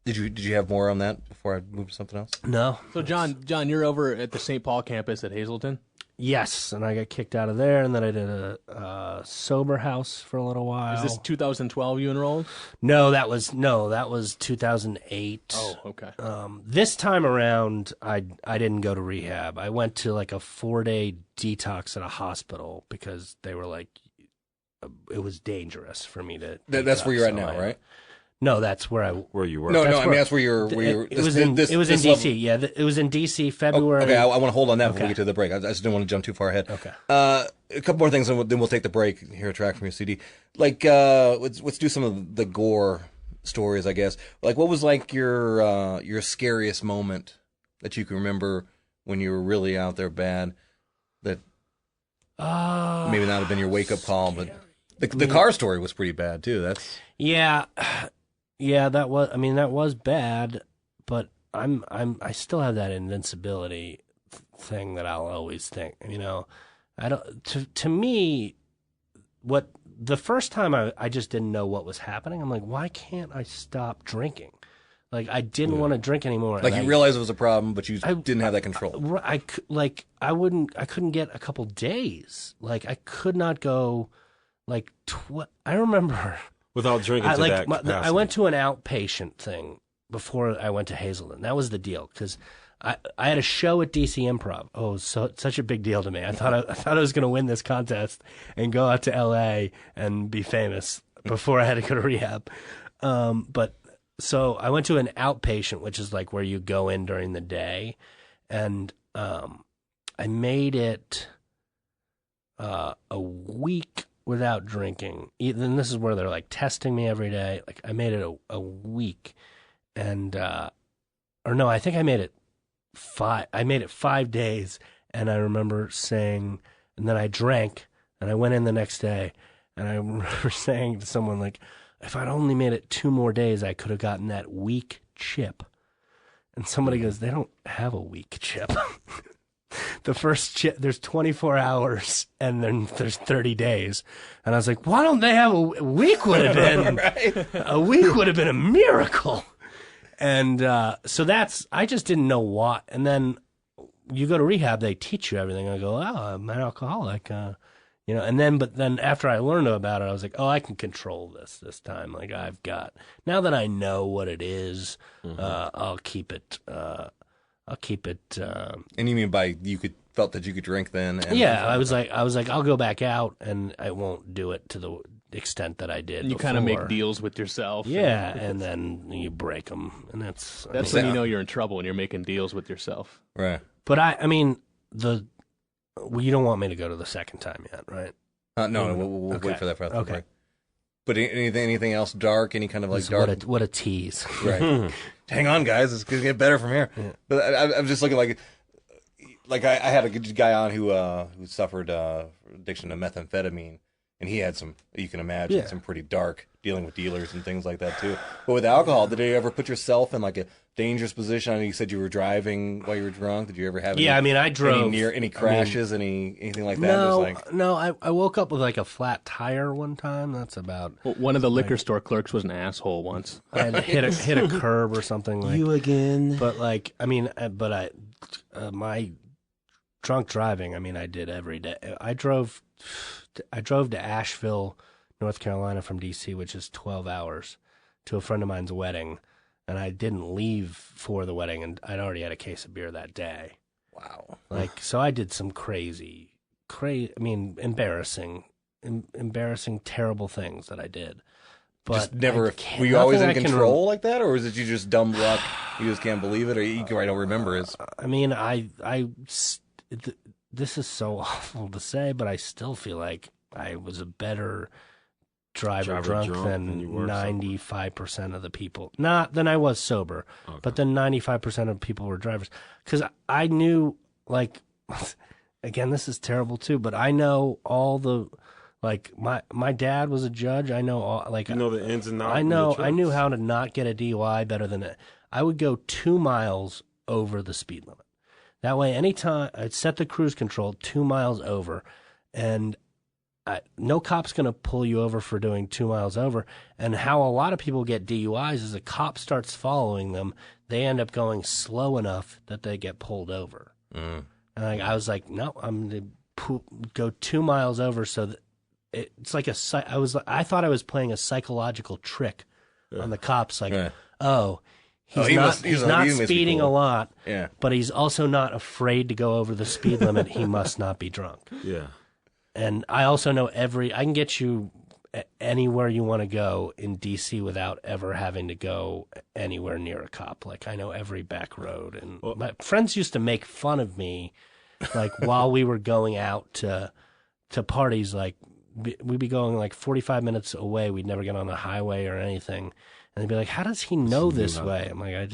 Did you have more on that before I move to something else? No. So John, you're over at the St. Paul campus at Hazelden? Yes, and I got kicked out of there, and then I did a sober house for a little while. Is this 2012 you enrolled? No, that was 2008. Oh, okay. This time around, I didn't go to rehab. I went to like a 4-day detox at a hospital because they were like, it was dangerous for me to. That's where you're at now, right? No, that's where you were. No, I mean that's where you're. It was in DC. Yeah, it was in DC, February. Okay, I want to hold on that before we get to the break. I just didn't want to jump too far ahead. Okay. A couple more things, and then we'll take the break. Hear a track from your CD. Like, let's do some of the gore stories, I guess. Like, what was like your scariest moment that you can remember when you were really out there bad? That maybe not have been your wake up call, but the car story was pretty bad too. That's yeah. That was. I mean, that was bad, but I still have that invincibility thing that I'll always think. You know, I don't. To me, what the first time I just didn't know what was happening. I'm like, why can't I stop drinking? Like, I didn't want to drink anymore. like you realized it was a problem, but you didn't have that control. I couldn't get a couple days. Like, I could not go, like, I remember. Without drinking to that capacity. I went to an outpatient thing before I went to Hazelden. That was the deal, because I had a show at DC Improv. Oh, such a big deal to me. I thought I was going to win this contest and go out to LA and be famous before I had to go to rehab. But so I went to an outpatient, which is like where you go in during the day, and I made it a week without drinking. And this is where they're like testing me every day. Like, I made it a week, and or no, I think I made it 5 days, and I remember saying, and then I drank, and I went in the next day, and I remember saying to someone, like, if I'd only made it 2 more days, I could have gotten that week chip. And somebody goes, they don't have a week chip. The first chip, there's 24 hours, and then there's 30 days. And I was like, why don't they have a week? Would have been Right. a week would have been a miracle. And so I just didn't know what. And then you go to rehab, they teach you everything. I go, oh, I'm an alcoholic, you know. And but then after I learned about it, I was like, oh, I can control this time. Like, now that I know what it is, I'll keep it. And you mean by felt that you could drink then? And Yeah, I was like, I'll go back out, and I won't do it to the extent that I did. You kind of make deals with yourself. Yeah, and then you break them, and that's when you know you're in trouble, when you're making deals with yourself. right. But I mean, you don't want me to go to the second time yet, right? No, we'll Okay. wait for that. Okay. Break. But anything else dark? Any kind of like dark? What a tease. Right. Hang on, guys. It's gonna get better from here. Yeah. But I'm just looking like I had a good guy on who suffered addiction to methamphetamine, and he had some, you can imagine, some pretty dark dealing with dealers and things like that too. But with alcohol, did you ever put yourself in like a dangerous position? I know you said you were driving while you were drunk. Did you ever have? Yeah, I mean, I drove. Any crashes, anything like that? No. I woke up with like a flat tire one time. That's about. Well, one of the liquor store clerks was an asshole once. I had hit a curb or something. Like, You again? But like, I mean, my drunk driving, I mean, I did every day. I drove to Asheville, North Carolina from DC, which is 12 hours, to a friend of mine's wedding, and I didn't leave for the wedding, and I'd already had a case of beer that day. Wow. Like, so I did some crazy, I mean, embarrassing, terrible things that I did. But Just never. Were you always in control like that, or was it you just dumb luck? You just can't believe it, or I don't remember it. I mean, this is so awful to say, but I still feel like I was a better driver drunk than 95% of the people. Not than I was sober, but then 95% of people were drivers. Because I knew, like, again, this is terrible too, but I know all the, like, my dad was a judge. I know all, like, You know the ins and outs. I knew how to not get a DUI better than it. I would go 2 miles over the speed limit. That way, anytime I'd set the cruise control 2 miles over, and no cop's going to pull you over for doing 2 miles over. And how a lot of people get DUIs is a cop starts following them. They end up going slow enough that they get pulled over. And I was like, no, I'm going to go 2 miles over so that it's like I thought I was playing a psychological trick on the cops. Like, he's not speeding a lot, but he's also not afraid to go over the speed limit. He must not be drunk. Yeah. And I also know I can get you anywhere you want to go in DC without ever having to go anywhere near a cop. Like, I know every back road. And my friends used to make fun of me, like, while we were going out to parties. Like, we'd be going like 45 minutes away. We'd never get on the highway or anything. And they'd be like, how does he know this way? I'm like, I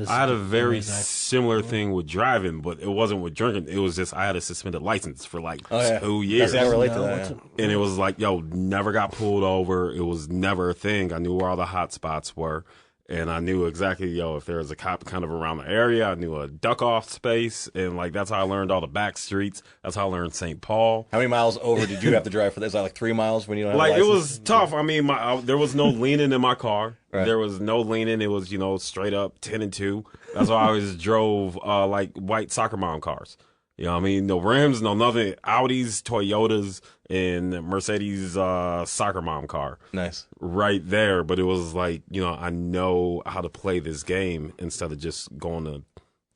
had a very similar thing with driving, but it wasn't with drinking. It was just I had a suspended license for like 2 years. I relate to that. And it was like, never got pulled over. It was never a thing. I knew where all the hot spots were. And I knew exactly, if there was a cop kind of around the area, I knew a duck off space. And like, that's how I learned all the back streets. That's how I learned St. Paul. How many miles over did you have to drive for this? Is that like 3 miles when you don't have a Like, license? it was tough. I mean, there was no leaning in my car. Right. There was no leaning. It was, straight up 10 and 2. That's why I always drove, like white soccer mom cars. You know what I mean? No rims, no nothing. Audis, Toyotas, and Mercedes soccer mom car. Nice. Right there. But it was like, I know how to play this game instead of just going to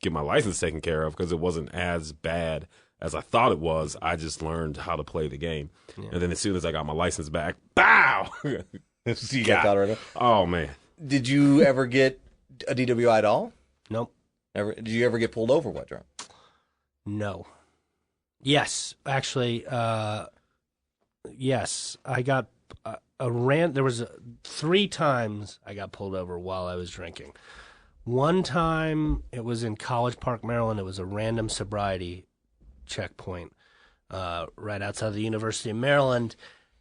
get my license taken care of because it wasn't as bad as I thought it was. I just learned how to play the game. Yeah. And then as soon as I got my license back, bow! You got caught right up. Oh, man. Did you ever get a DWI at all? Nope. Ever? Did you ever get pulled over while drunk? No. Yes, actually, yes. I got there was 3 times I got pulled over while I was drinking. One time, it was in College Park, Maryland. It was a random sobriety checkpoint right outside the University of Maryland,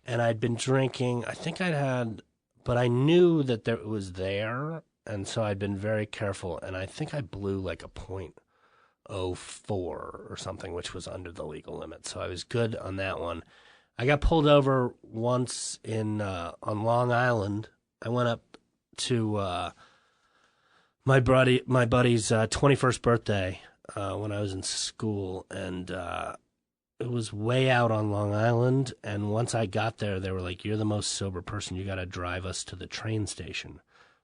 and I'd been drinking. I think but I knew that it was there, and so I'd been very careful, and I think I blew like a .04 or something, which was under the legal limit. So I was good on that one. I got pulled over once on Long Island. I went up to my buddy's 21st birthday when I was in school, and it was way out on Long Island. And once I got there, they were like, "You're the most sober person. You got to drive us to the train station,"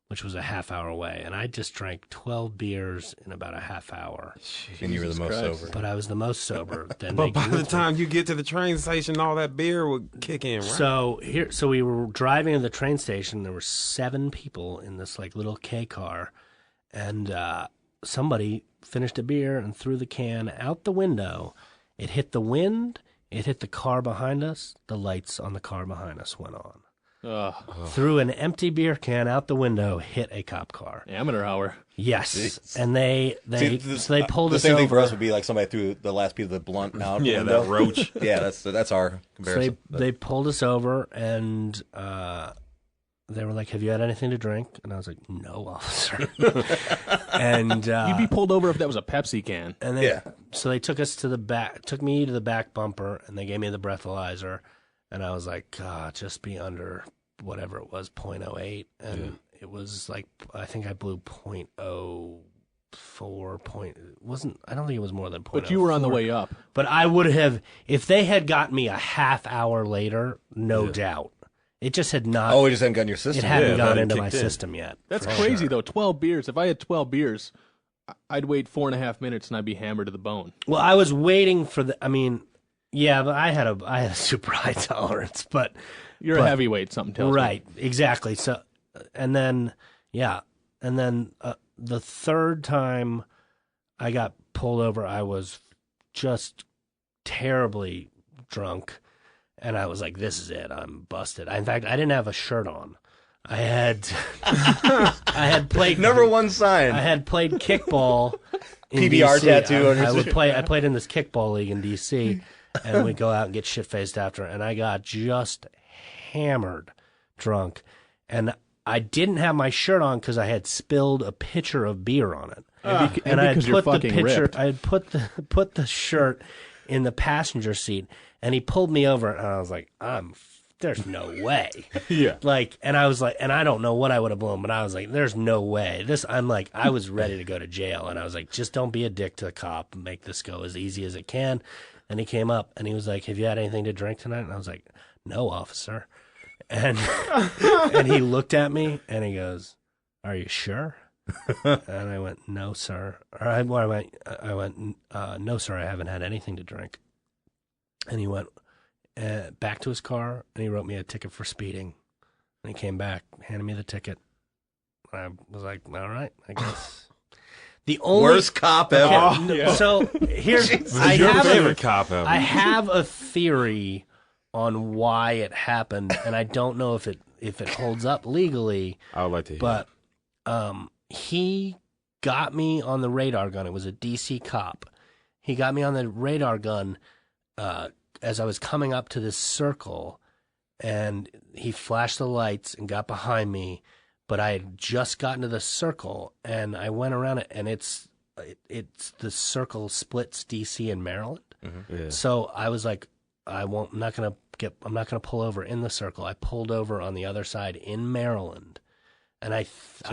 which was a half hour away. And I just drank 12 beers in about a half hour. And you were the most sober. But I was the most sober. Then But by the time you get to the train station, all that beer would kick in, right? So we were driving to the train station. There were 7 people in this like little K car. And somebody finished a beer and threw the can out the window. It hit the wind. It hit the car behind us. The lights on the car behind us went on. Threw an empty beer can out the window, hit a cop car. Amateur hour. Yes. Jeez. And they pulled us over. The same thing for us would be like somebody threw the last piece of the blunt out. Yeah, the window. that roach. Yeah, that's our comparison. So they pulled us over, and they were like, "Have you had anything to drink?" And I was like, "No, officer." And You'd be pulled over if that was a Pepsi can. And so they took us to the back, took me to the back bumper, and they gave me the breathalyzer. And I was like, God, just be under whatever it was, 0.08. And it was like, I think I blew 0.04. I don't think it was more than 0.04. But you were on the way up. But I would have, if they had got me a half hour later, no doubt. It just had not. Oh, it just hadn't gotten your system. It hadn't gone into my system yet. That's crazy, though. 12 beers. If I had 12 beers, I'd wait 4.5 minutes and I'd be hammered to the bone. Well, I was waiting for yeah, but I had a super high tolerance, but you're a heavyweight. Something tells me. Right, exactly. So, and then the third time I got pulled over, I was just terribly drunk, and I was like, "This is it. I'm busted." In fact, I didn't have a shirt on. I had played number one sign. I had played kickball. In PBR DC. tattoo on your I played in this kickball league in DC. And we'd go out and get shit-faced after. And I got just hammered drunk. And I didn't have my shirt on because I had spilled a pitcher of beer on it. And I had put the pitcher, ripped. I had put the shirt in the passenger seat. And he pulled me over. And I was like, there's no way. Yeah. And I was like, and I don't know what I would have blown, but I was like, there's no way. I was ready to go to jail. And I was like, just don't be a dick to the cop. Make this go as easy as it can. And he came up and he was like, "Have you had anything to drink tonight?" And I was like, "No, officer." And and he looked at me and he goes, "Are you sure?" And I went, "No, sir." I went, "No, sir, I haven't had anything to drink." And he went back to his car and he wrote me a ticket for speeding. And he came back, handed me the ticket. I was like, "All right, I guess." The only worst cop ever. Okay, so here's I have a theory on why it happened, and I don't know if it if it holds up legally. I would like to hear. But he got me on the radar gun. It was a DC cop. He got me on the radar gun as I was coming up to this circle, and he flashed the lights and got behind me. But I had just gotten to the circle, and I went around it, and it's the circle splits DC and Maryland. Yeah. So I was like, I'm not gonna pull over in the circle. I pulled over on the other side in Maryland, and I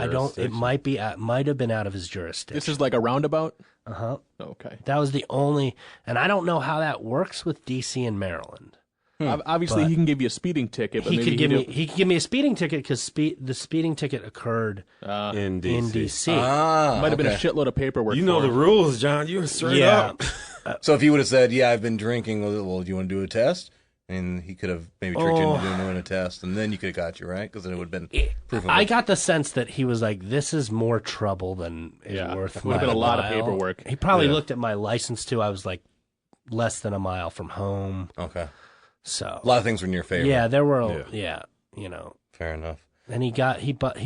don't. It might have been out of his jurisdiction. This is like a roundabout? Okay. That was the only, and I don't know how that works with DC and Maryland. Obviously, he can give you a speeding ticket, but He maybe could give me a speeding ticket because the speeding ticket occurred in in DC. DC. might have been a shitload of paperwork. You know for the him. rules, John. You were straight up. So if he would have said, "Yeah, I've been drinking," well, do you want to do a test? And he could have maybe tricked you into doing a test, and then you could have got you, right? Because then it would have been proof of I it. got the sense that he was like, "This is more trouble than is worth." Would have been a lot of while. paperwork. He probably looked at my license too. I was like less than a mile from home, Okay. so A lot of things were in your favor. yeah, there were you know. Fair enough. And he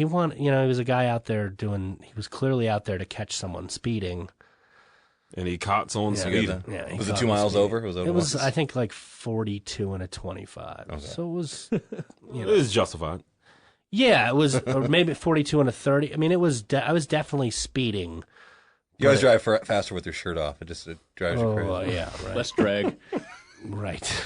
won. You know, he was a guy out there he was clearly out there to catch someone speeding. And he caught someone speeding. Yeah, he Was it caught 2 him miles speeding. over? It was, I think, like 42 and a 25. Okay. So it was, It was justified. yeah, it was, or maybe 42 and a 30. I mean, it was, I was definitely speeding. You always drive faster with your shirt off. It drives you crazy. Yeah, right. Less drag. Right.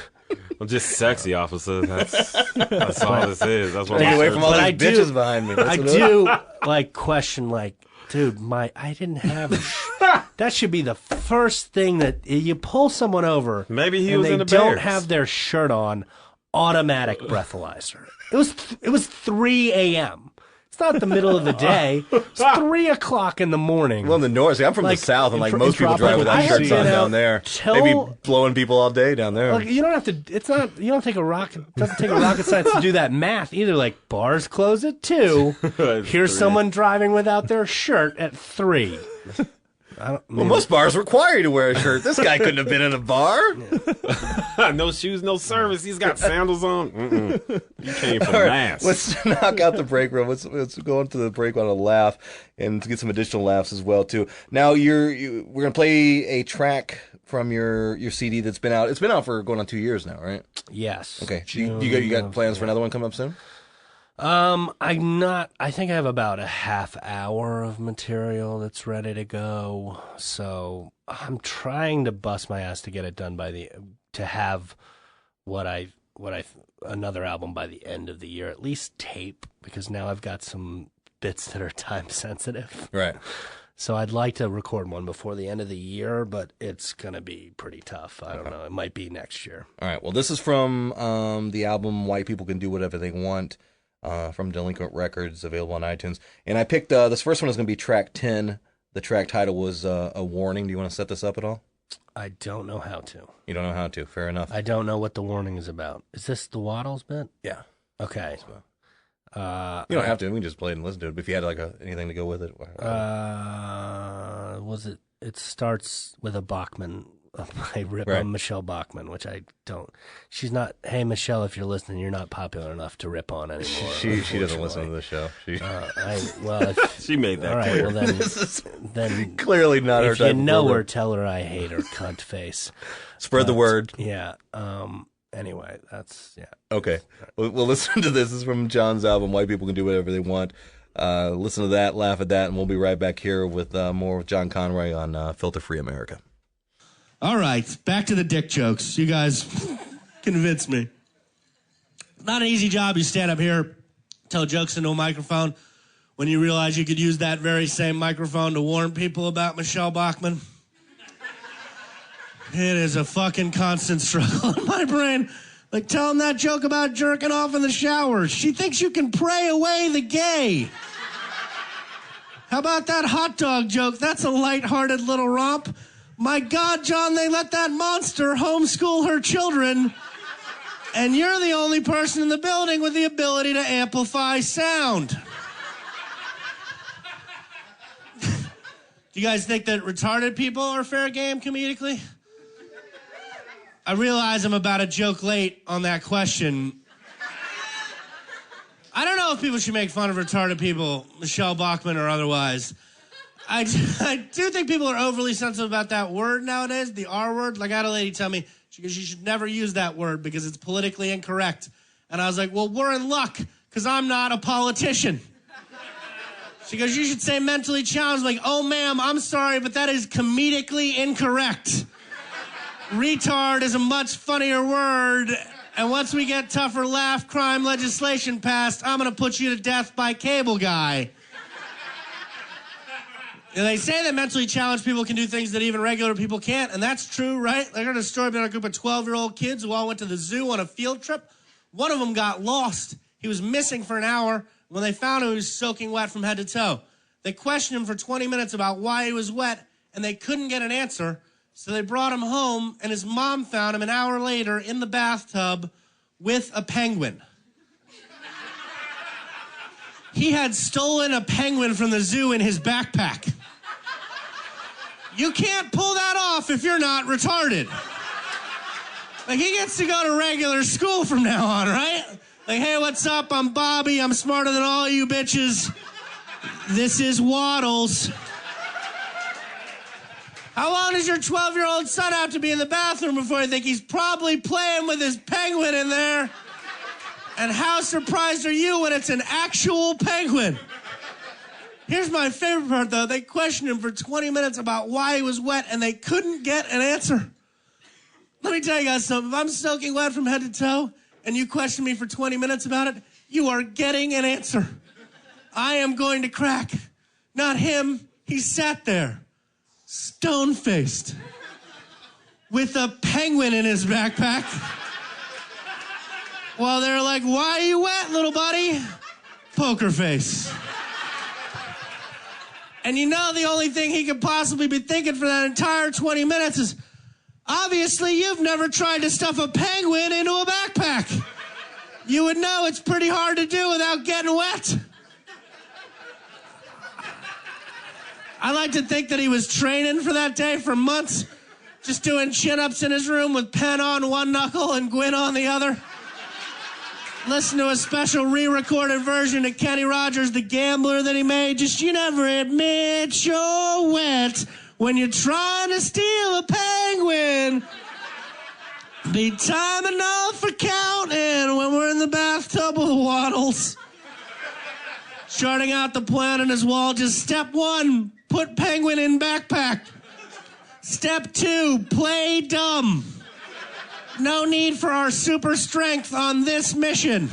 I'm just sexy, officer. That's all this is. That's what Take my away shirt from all But these I do- bitches behind me. That's I what it is. do, like, question, like, dude, I didn't have that should be the first thing that you pull someone over. Maybe he and was they in the don't Bears. have their shirt on. Automatic breathalyzer. It was 3 a.m. It's not the middle of the day. It's 3 o'clock in the morning. Well, in the north, see, I'm from Like, the south, and like in most people drive tropical- without I have shirts on been down out there. till- They be blowing people all day down there. Like, you don't have to. It's not. You don't take a rocket. It doesn't take a rocket science to do that math either. Like bars close at 2. Here's 3. someone driving without their shirt at 3. Well, most bars require you to wear a shirt. This guy couldn't have been in a bar. No shoes, no service. He's got sandals on. You came for All right, mass. let's knock out the break room. Let's go into the break on a laugh and to get some additional laughs as well too. Now we're gonna play a track from your CD that's been out. It's been out for going on 2 years now, right? Yes. Okay. You got plans for another one coming up soon? I'm not. I think I have about a half hour of material that's ready to go. So I'm trying to bust my ass to get it done to have another album by the end of the year, at least tape, because now I've got some bits that are time sensitive. Right. So I'd like to record one before the end of the year, but it's gonna be pretty tough. I don't know. It might be next year. All right. Well, this is from the album "White People Can Do Whatever They Want" from Delinquent Records, available on iTunes. And I picked this first one is going to be track 10. The track title was "A Warning." Do you want to set this up at all? I don't know how to. You don't know how to. Fair enough. I don't know what the warning is about. Is this the Waddles bit? Yeah. Okay. You don't have to. We can just play it and listen to it. But if you had like anything to go with it, Was it? It starts with a Bachman. I rip Right. on Michelle Bachman, which I don't. She's not. Hey, Michelle, if you're listening, you're not popular enough to rip on anymore. she doesn't listen to the show. She She made that all right. clear. Well, this is then clearly not her if type you of know program. her, tell her I hate her cunt face. Spread the word. Yeah. Anyway, that's Okay. We'll listen to this. This is from John's album, "White People Can Do Whatever They Want." Listen to that, laugh at that, and we'll be right back here with more with John Conroy on Filter Free America. All right, back to the dick jokes. You guys convinced me. Not an easy job. You stand up here, tell jokes into a microphone, when you realize you could use that very same microphone to warn people about Michelle Bachman. It is a fucking constant struggle in my brain. Like, tell them that joke about jerking off in the shower. She thinks you can pray away the gay. How about that hot dog joke? That's a lighthearted little romp. My God, John, they let that monster homeschool her children, and you're the only person in the building with the ability to amplify sound. Do you guys think that retarded people are fair game comedically? I realize I'm about a joke late on that question. both people should make fun of retarded people, Michelle Bachmann or otherwise. I do think people are overly sensitive about that word nowadays, the R word. Like, I had a lady tell me, she goes, you should never use that word because it's politically incorrect. And I was like, well, we're in luck because I'm not a politician. She goes, you should say mentally challenged. Like, oh, ma'am, I'm sorry, but that is comedically incorrect. Retard is a much funnier word. And once we get tougher laugh crime legislation passed, I'm going to put you to death by cable guy. And they say that mentally challenged people can do things that even regular people can't, and that's true, right? I heard a story about a group of 12-year-old kids who all went to the zoo on a field trip. One of them got lost. He was missing for an hour. When they found him, he was soaking wet from head to toe. They questioned him for 20 minutes about why he was wet, and they couldn't get an answer. So they brought him home, and his mom found him an hour later in the bathtub with a penguin. He had stolen a penguin from the zoo in his backpack. You can't pull that off if you're not retarded. Like, he gets to go to regular school from now on, right? Like, hey, what's up? I'm Bobby. I'm smarter than all you bitches. This is Waddles. How long does your 12-year-old son have to be in the bathroom before you think he's probably playing with his penguin in there? And how surprised are you when it's an actual penguin? Here's my favorite part, though. They questioned him for 20 minutes about why he was wet, and they couldn't get an answer. Let me tell you guys something. If I'm soaking wet from head to toe, and you question me for 20 minutes about it, you are getting an answer. I am going to crack. Not him. He sat there, stone-faced, with a penguin in his backpack. Well, they're like, why are you wet, little buddy? Poker face. And you know the only thing he could possibly be thinking for that entire 20 minutes is, obviously you've never tried to stuff a penguin into a backpack. You would know it's pretty hard to do without getting wet. I like to think that he was training for that day for months, just doing chin-ups in his room with pen on one knuckle and Gwyn on the other. Listen to a special re-recorded version of Kenny Rogers' The Gambler that he made. Just, you never admit you're wet when you're trying to steal a penguin. Be time enough for counting when we're in the bathtub with Waddles. Charting out the plan on his wall. Just step 1, put penguin in backpack. Step 2, play dumb. No need for our super strength on this mission.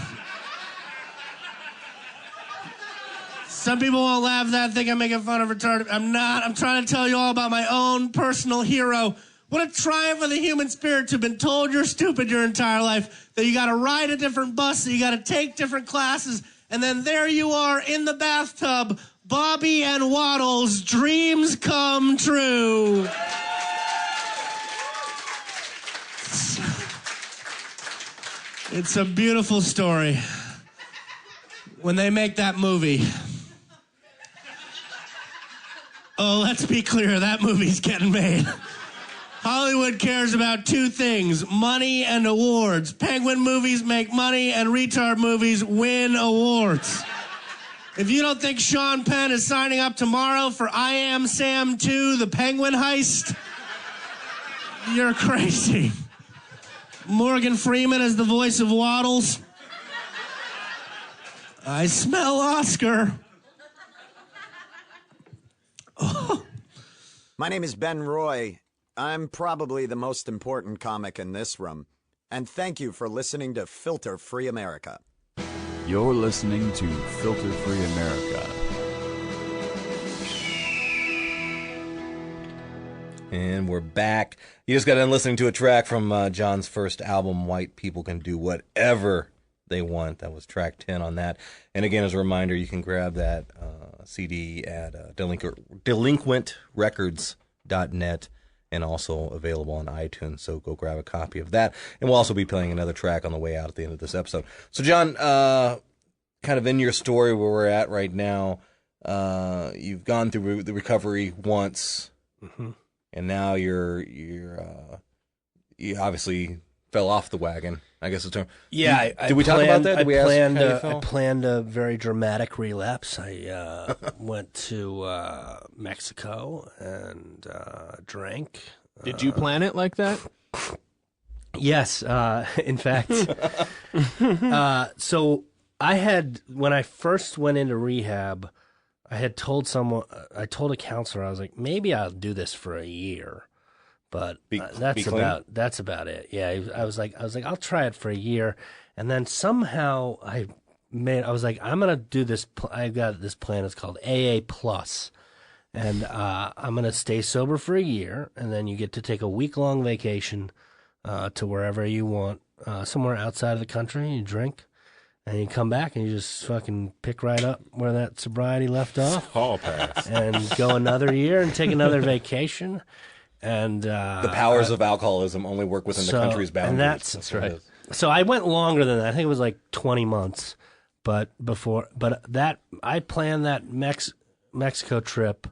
Some people won't laugh at that, think I'm making fun of retarded. I'm not. I'm trying to tell you all about my own personal hero. What a triumph of the human spirit to have been told you're stupid your entire life, that you got to ride a different bus, that you got to take different classes, and then there you are in the bathtub, Bobby and Waddles, dreams come true. It's a beautiful story. When they make that movie, oh, let's be clear, that movie's getting made. Hollywood cares about 2 things, money and awards. Penguin movies make money and retard movies win awards. If you don't think Sean Penn is signing up tomorrow for I Am Sam 2, the Penguin Heist, you're crazy. Morgan Freeman is the voice of Waddles. I smell Oscar. Oh. My name is Ben Roy. I'm probably the most important comic in this room. And thank you for listening to Filter Free America. You're listening to Filter Free America. And we're back. You just got done listening to a track from John's first album, White People Can Do Whatever They Want. That was track 10 on that. And again, as a reminder, you can grab that CD at delinquentrecords.net and also available on iTunes. So go grab a copy of that. And we'll also be playing another track on the way out at the end of this episode. So, John, kind of in your story where we're at right now, you've gone through the recovery once. Mm-hmm. And now you obviously fell off the wagon, I guess the term. Yeah, Did we talk about that? Did we ask how you I felt? planned a very dramatic relapse. I went to Mexico and drank. Did you plan it like that? Yes, in fact. So I had, when I first went into rehab, I had told someone, I told a counselor, I was like, maybe I'll do this for a year. But that's about it. Yeah, I was like, I'll try it for a year, and then somehow I was like, I'm gonna do this. I got this plan. It's called AA Plus, and I'm gonna stay sober for a year, and then you get to take a week-long vacation to wherever you want, somewhere outside of the country. You drink, and you come back, and you just fucking pick right up where that sobriety left off, Hall pass. and go another year and take another vacation. And The powers of alcoholism only work within the country's boundaries. And that's right. So I went longer than that. I think it was like 20 months. But I planned that Mexico trip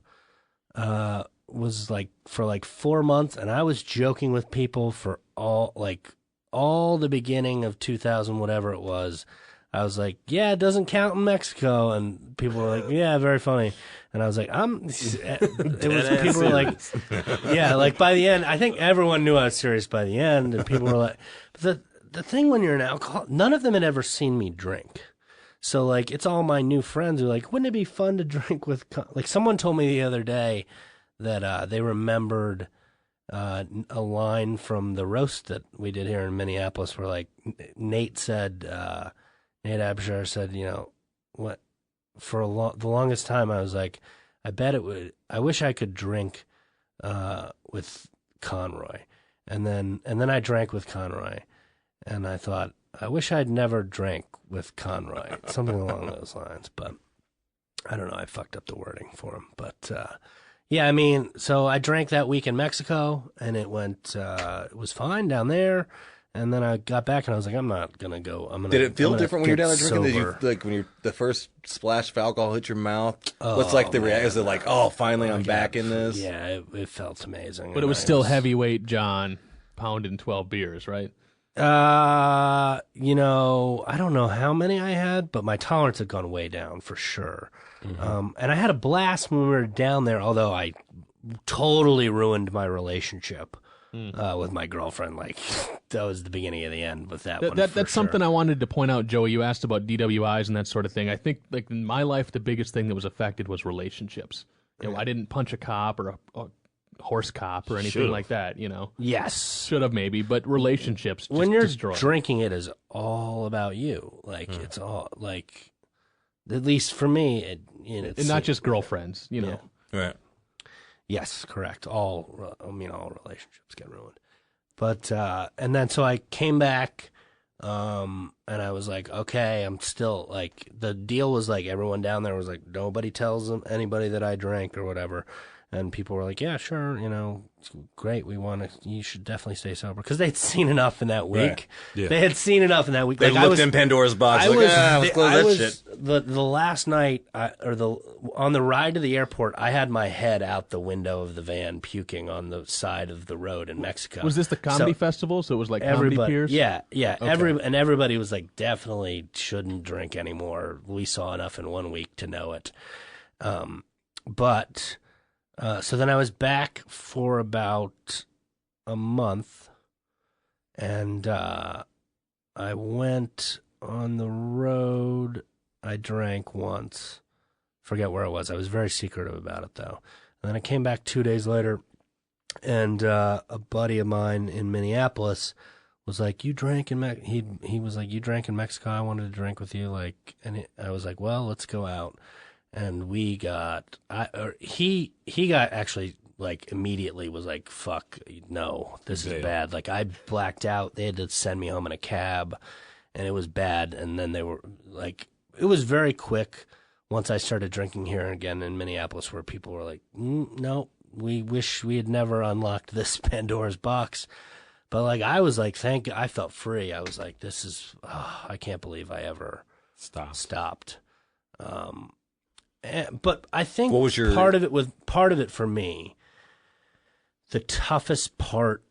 was like for like 4 months, and I was joking with people for all the beginning of 2000, whatever it was. I was like, yeah, it doesn't count in Mexico, and people were like, yeah, very funny. And I was like, people were like, yeah, like by the end, I think everyone knew I was serious by the end, and people were like, but the thing when you're an alcoholic, none of them had ever seen me drink. So like, it's all my new friends who are like, wouldn't it be fun to drink with, like someone told me the other day that they remembered a line from the roast that we did here in Minneapolis where like Nate Abshire said, you know, what, for the longest time I was like, I wish I could drink with Conroy. And then I drank with Conroy, and I thought, I wish I'd never drank with Conroy. Something along those lines, but I don't know, I fucked up the wording for him. But yeah, I mean, so I drank that week in Mexico, and it was fine down there. And then I got back and I was like, I'm not gonna go. Did it feel different when you're down there drinking? Did you, like when the first splash of alcohol hit your mouth? What's like the reaction? Is it like, oh, finally I'm back in this? Yeah, it felt amazing. But it was still heavyweight John pounding 12 beers, right? You know, I don't know how many I had, but my tolerance had gone way down for sure. Mm-hmm. And I had a blast when we were down there, although I totally ruined my relationship. With my girlfriend, like that was the beginning of the end with that one. That's something I wanted to point out, Joey. You asked about DWIs and that sort of thing. I think, like in my life, the biggest thing that was affected was relationships. You know, I didn't punch a cop or a horse cop or anything like that. You know, yes, should have maybe, but relationships. Just when you're destroyed. Drinking, it is all about you. Like it's all like, at least for me, it's and not just girlfriends. You know, right. Yes, correct. All relationships get ruined. But, and then so I came back, and I was like, okay, I'm still, like, the deal was like, everyone down there was like, nobody tells them, anybody that I drank or whatever. And people were like, yeah, sure, you know, it's great. You should definitely stay sober. Because they'd seen enough in that week. Right. Yeah. They had seen enough in that week. They looked in Pandora's box. Let's close that shit. The last night, on the ride to the airport, I had my head out the window of the van puking on the side of the road in Mexico. Was this the comedy festival? So it was like comedy peers? Yeah. Okay. Everybody was like, definitely shouldn't drink anymore. We saw enough in 1 week to know it. So then I was back for about a month, and I went on the road. I drank once. Forget where it was. I was very secretive about it, though. And then I came back 2 days later, and a buddy of mine in Minneapolis was like, "You drank in He was like, "You drank in Mexico. I wanted to drink with you." I was like, "Well, let's go out." And he got actually like immediately was like, fuck, no, this is bad. Like I blacked out. They had to send me home in a cab and it was bad. And then they were like, it was very quick once I started drinking here again in Minneapolis where people were like, no, we wish we had never unlocked this Pandora's box. But like, I was like, I felt free. I was like, I can't believe I ever stopped. But I think what was part of it for me, the toughest part,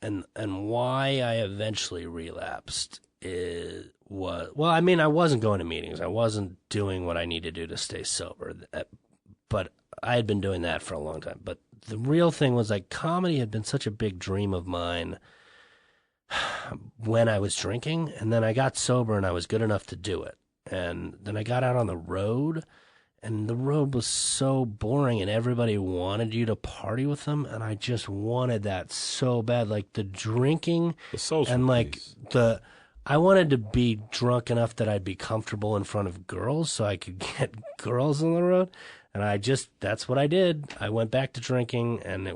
and why I eventually relapsed I mean, I wasn't going to meetings. I wasn't doing what I need to do to stay sober. But I had been doing that for a long time. But the real thing was like comedy had been such a big dream of mine when I was drinking, and then I got sober and I was good enough to do it. And then I got out on the road, and the road was so boring, and everybody wanted you to party with them, and I just wanted that so bad. Like the drinking, The social and like piece. I wanted to be drunk enough that I'd be comfortable in front of girls so I could get girls on the road. And that's what I did. I went back to drinking, and I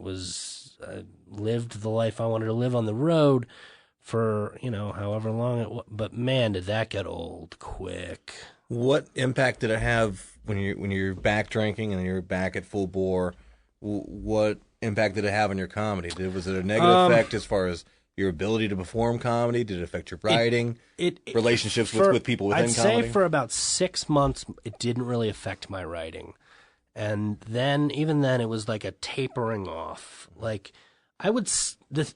lived the life I wanted to live on the road for, however long it was. But man, did that get old quick. What impact did it have when you're back drinking and you're back at full bore? What impact did it have on your comedy? Was it a negative effect as far as your ability to perform comedy? Did it affect your writing? Relationships with people within comedy? I'd say for about 6 months, it didn't really affect my writing. And then, even then, it was like a tapering off. Like, the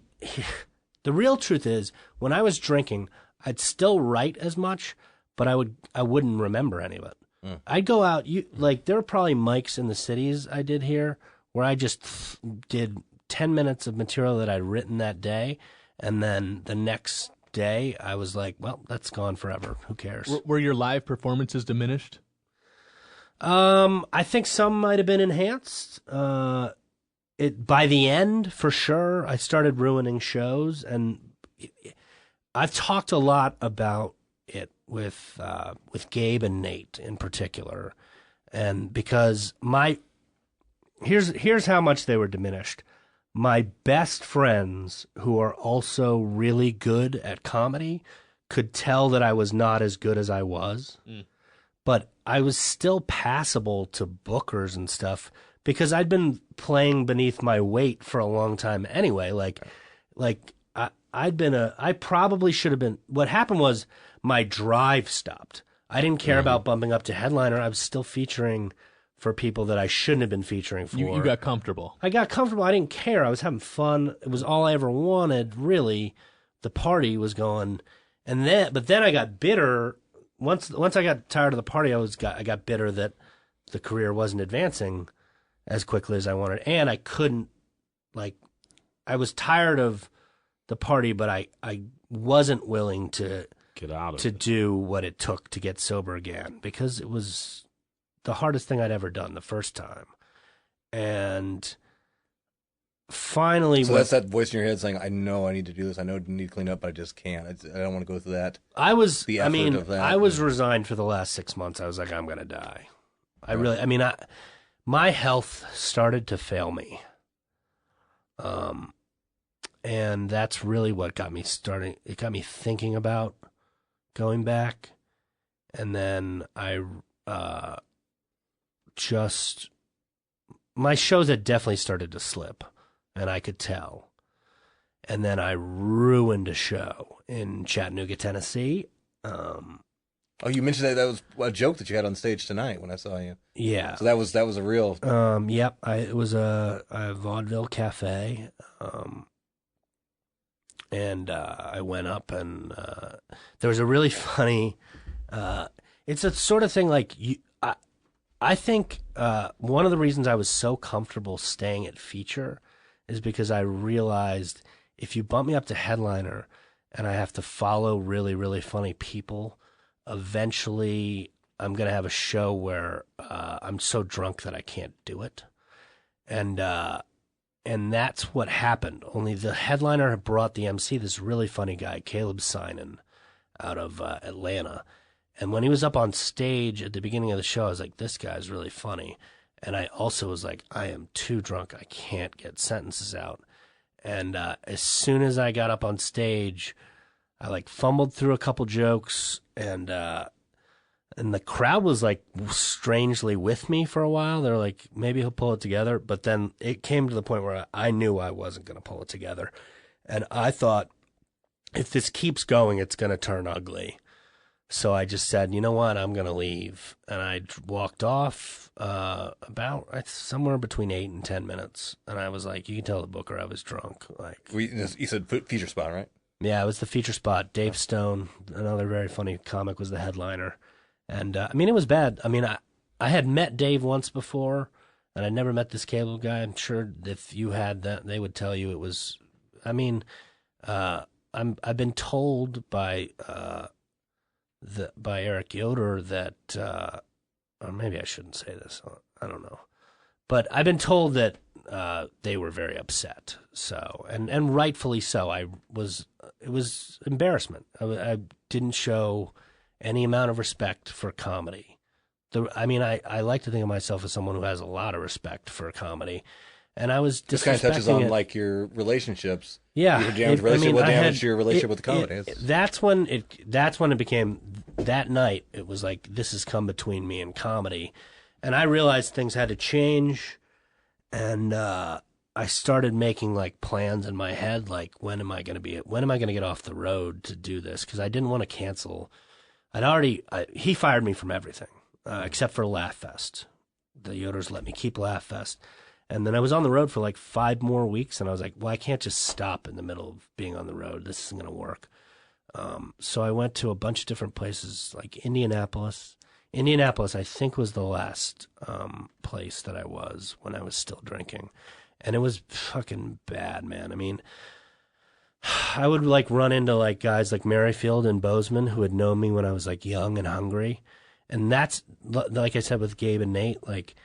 real truth is, when I was drinking, I'd still write as much, but I wouldn't remember any of it. I'd go out, there were probably mics in the cities I did here where I just did 10 minutes of material that I'd written that day, and then the next day I was like, well, that's gone forever. Who cares? Were your live performances diminished? I think some might have been enhanced. By the end, for sure, I started ruining shows, and I've talked a lot about it with Gabe and Nate in particular, and because here's how much they were diminished. My best friends, who are also really good at comedy, could tell that I was not as good as I was. But I was still passable to bookers and stuff because I'd been playing beneath my weight for a long time anyway. I probably should have been. What happened was my drive stopped. I didn't care about bumping up to headliner. I was still featuring for people that I shouldn't have been featuring for. You got comfortable. I got comfortable. I didn't care. I was having fun. It was all I ever wanted, really. The party was going. But then I got bitter. Once I got tired of the party, I got bitter that the career wasn't advancing as quickly as I wanted, and I couldn't, I was tired of the party, but I wasn't willing to Get out of to it. do what it took to get sober again, because it was the hardest thing I'd ever done the first time. And finally, So that's that voice in your head saying, I know I need to do this. I know I need to clean up, but I just can't. I don't want to go through that. I was of that. resigned for the last 6 months. I was like, I'm going to die. My health started to fail me. And that's really what got me starting. It got me thinking about going back. And then my shows had definitely started to slip, and I could tell. And then I ruined a show in Chattanooga, Tennessee. Oh, you mentioned that was a joke that you had on stage tonight when I saw you. Yeah. So that was a real. Yep. It was a vaudeville cafe. And I went up, and there was a really funny. It's a sort of thing like I think one of the reasons I was so comfortable staying at feature is because I realized if you bump me up to headliner and I have to follow really, really funny people, eventually I'm going to have a show where I'm so drunk that I can't do it. And that's what happened. Only the headliner had brought the MC, this really funny guy, Caleb Sinan, out of Atlanta. And when he was up on stage at the beginning of the show, I was like, this guy's really funny. And I also was like, I am too drunk. I can't get sentences out. And as soon as I got up on stage, I fumbled through a couple jokes, and the crowd was strangely with me for a while. They're like, maybe he'll pull it together. But then it came to the point where I knew I wasn't going to pull it together. And I thought, if this keeps going, it's going to turn ugly. So I just said, you know what, I'm going to leave. And I walked off about somewhere between 8 and 10 minutes. And I was like, you can tell the booker I was drunk. Like, You said feature spot, right? yeah, it was the feature spot. Dave Stone, another very funny comic, was the headliner. And, I mean, it was bad. I mean, I had met Dave once before, and I never met this cable guy. I'm sure if you had that, they would tell you it was, I mean, I've been told by Eric Yoder that, or maybe I shouldn't say this, I don't know. But I've been told that they were very upset. So, and rightfully so. It was embarrassment. I didn't show any amount of respect for comedy. I like to think of myself as someone who has a lot of respect for comedy. And I was this kind of touches on like your relationships. Yeah, your damage your relationship with the comedy. That's when it became that night. It was like, this has come between me and comedy, and I realized things had to change. And I started making like plans in my head, like when am I going to get off the road to do this? Because I didn't want to cancel. He fired me from everything except for Laugh Fest. The Yoders let me keep Laugh Fest. And then I was on the road for like 5 more weeks, and I was like, well, I can't just stop in the middle of being on the road. This isn't going to work. So I went to a bunch of different places, like Indianapolis. Indianapolis, I think, was the last place that I was when I was still drinking. And it was fucking bad, man. I mean, I would like run into like guys like Merrifield and Bozeman who had known me when I was like young and hungry. And that's, like I said with Gabe and Nate, like,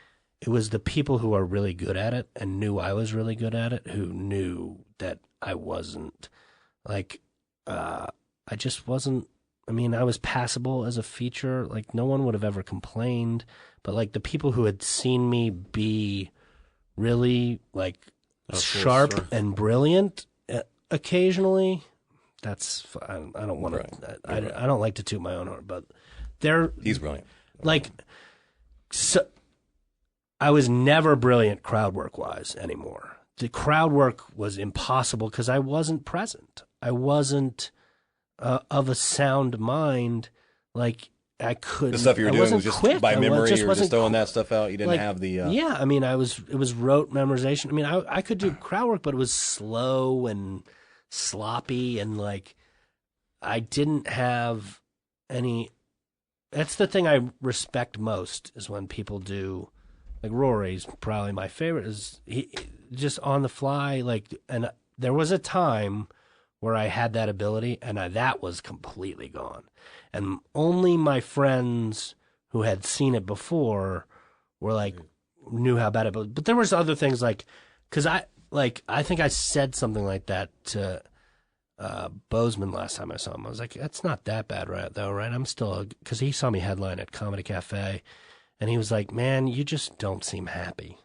it was the people who are really good at it and knew I was really good at it who knew that I wasn't. Like, I just wasn't. I mean, I was passable as a feature. Like, no one would have ever complained. But, like, the people who had seen me be really, like, sharp and brilliant occasionally, that's, I don't want to, I don't like to toot my own horn, but he's brilliant. Like, so, I was never brilliant crowd work wise anymore. The crowd work was impossible because I wasn't present. I wasn't of a sound mind. Like, I couldn't. The stuff you were doing was just quick. by memory. You were just throwing that stuff out. You didn't have the. Yeah, I mean, it was rote memorization. I mean, I could do crowd work, but it was slow and sloppy, and like, I didn't have any. That's the thing I respect most is when people do. Like Rory's probably my favorite, is he just on the fly, like, and there was a time where I had that ability and that was completely gone. And only my friends who had seen it before were like, knew how bad it was. But there was other things like, cause I think I said something like that to Bozeman last time I saw him. I was like, that's not that bad right I'm still, cause he saw me headline at Comedy Cafe. And he was like, man, you just don't seem happy.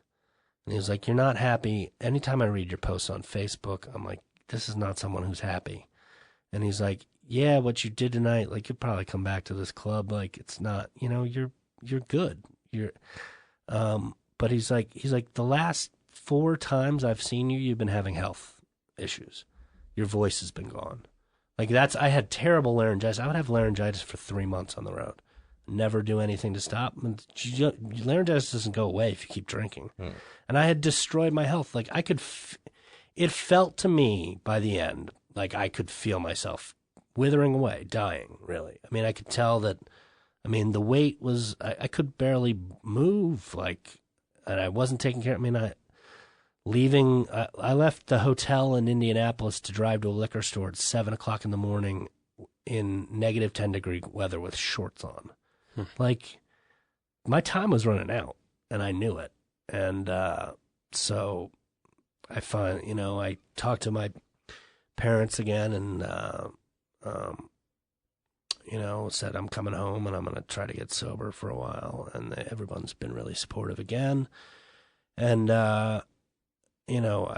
And he was like, you're not happy. Anytime I read your posts on Facebook, I'm like, this is not someone who's happy. And he's like, yeah, what you did tonight, like, you'll probably come back to this club. Like, it's not, you're good. But he's like, the last 4 times I've seen you, you've been having health issues. Your voice has been gone. Like, I had terrible laryngitis. I would have laryngitis for 3 months on the road. Never do anything to stop. Laryngitis doesn't go away if you keep drinking. And I had destroyed my health. Like, it felt to me by the end like I could feel myself withering away, dying, really. I mean, I could tell that, the weight was, I could barely move, like, and I wasn't taking care of, I left the hotel in Indianapolis to drive to a liquor store at 7 o'clock in the morning in negative 10-degree weather with shorts on. Like, my time was running out, and I knew it. And so I I talked to my parents again and, said I'm coming home and I'm going to try to get sober for a while. And everyone's been really supportive again. And,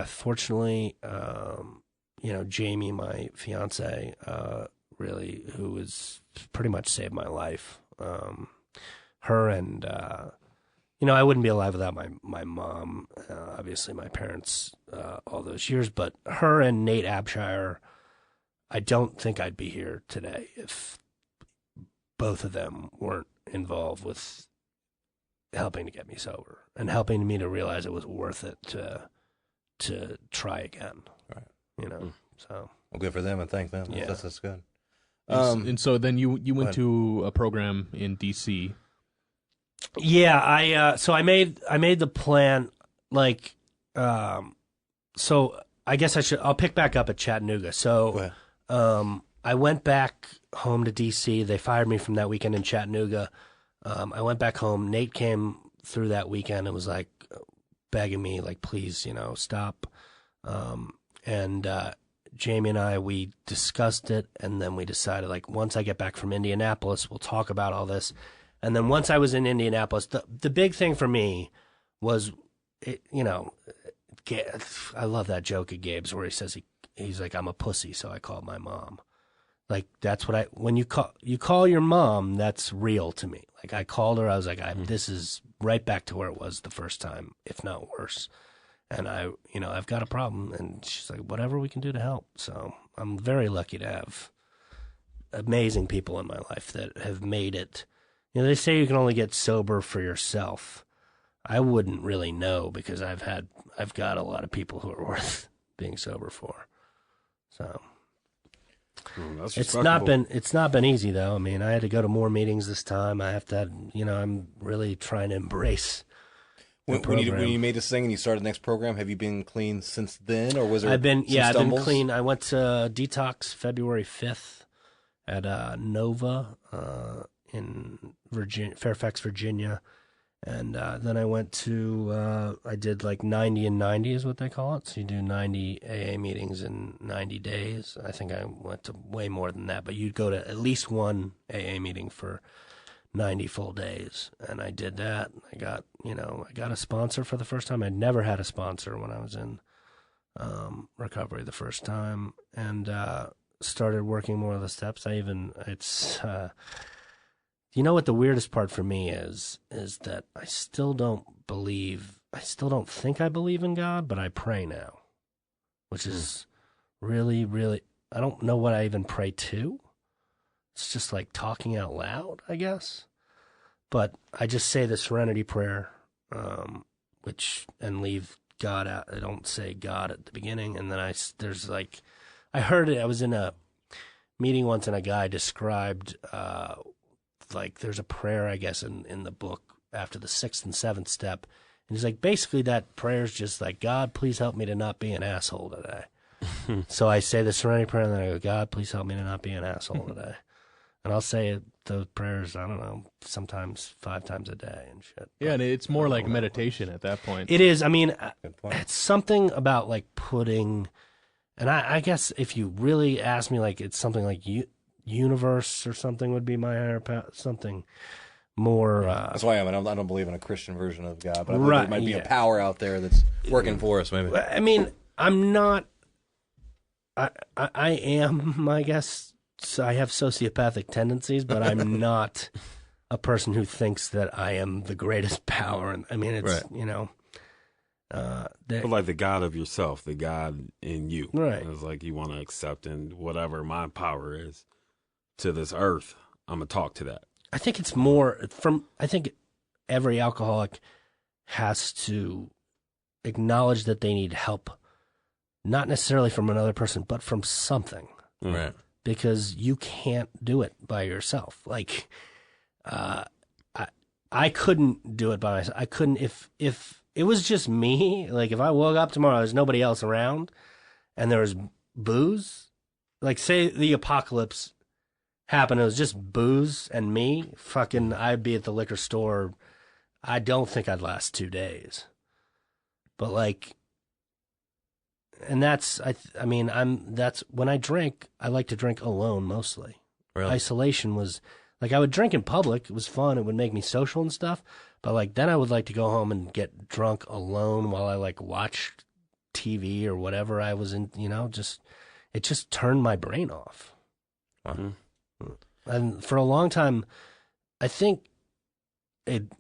fortunately, Jamie, my fiance, really, who has pretty much saved my life. Her and, I wouldn't be alive without my mom, obviously my parents, all those years, but her and Nate Abshire, I don't think I'd be here today both of them weren't involved with helping to get me sober and helping me to realize it was worth it to try again. Right. You know, so. Well, good for them, and thank them. Yeah. That's good. And so then you went to a program in D.C. Yeah, so I made the plan, like, so I guess I'll pick back up at Chattanooga. So, I went back home to D.C. They fired me from that weekend in Chattanooga. I went back home. Nate came through that weekend and was like begging me, like, please, stop. And Jamie and I, we discussed it, and then we decided, like, once I get back from Indianapolis, we'll talk about all this. And then once I was in Indianapolis, the big thing for me was, I love that joke of Gabe's where he says he's like, I'm a pussy, so I called my mom. Like, that's what when you call your mom, that's real to me. Like, I called her, I was like, this is right back to where it was the first time, if not worse. And I've got a problem. And she's like, whatever we can do to help. So I'm very lucky to have amazing people in my life that have made it. They say you can only get sober for yourself. I wouldn't really know because I've got a lot of people who are worth being sober for. So That's it's not been easy though. I mean, I had to go to more meetings this time. I have to, I'm really trying to embrace. When you made this thing and you started the next program, have you been clean since then, or was there? I've been clean. I went to detox February 5th at Nova in Fairfax, Virginia, and then I went to I did like 90 and 90 is what they call it. So you do 90 AA meetings in 90 days. I think I went to way more than that, but you'd go to at least one AA meeting for 90 full days, and I did that. I got a sponsor for the first time. I'd never had a sponsor when I was in recovery the first time, and started working more of the steps. What the weirdest part for me is that I still don't think I believe in God, but I pray now, which is really, really, I don't know what I even pray to. It's just like talking out loud, I guess. But I just say the serenity prayer, and leave God out. I don't say God at the beginning. And then I heard it. I was in a meeting once and a guy described, there's a prayer, I guess, in the book after the 6th and 7th step. And he's like, basically that prayer is just like, God, please help me to not be an asshole today. So I say the serenity prayer and then I go, God, please help me to not be an asshole today. And I'll say those prayers, I don't know, sometimes 5 times a day and shit. Yeah, and it's more like meditation at that point. It is. I mean, it's something about like putting, and I guess if you really ask me, like it's something like universe or something would be my higher power, something more. That's why I don't believe in a Christian version of God, but I believe there might be a power out there that's working for us. Maybe. I mean, I'm not. I am, I guess. So I have sociopathic tendencies, but I'm not a person who thinks that I am the greatest power. And I mean, it's but like the God of yourself, the God in you, right? It's like you want to accept, and whatever my power is to this earth, I'm gonna talk to that. I think it's more from. I think every alcoholic has to acknowledge that they need help, not necessarily from another person, but from something, right? Because you can't do it by yourself. Like, I couldn't do it by myself. I couldn't if it was just me. Like, if I woke up tomorrow, there's nobody else around, and there was booze. Like, say the apocalypse happened, it was just booze and me. Fucking, I'd be at the liquor store. I don't think I'd last 2 days. But like. And that's when I drink, I like to drink alone mostly. Really? Isolation was, like, I would drink in public. It was fun. It would make me social and stuff. But like, then I would like to go home and get drunk alone while I like watched TV or whatever I was in, it just turned my brain off. Uh-huh. And for a long time, I think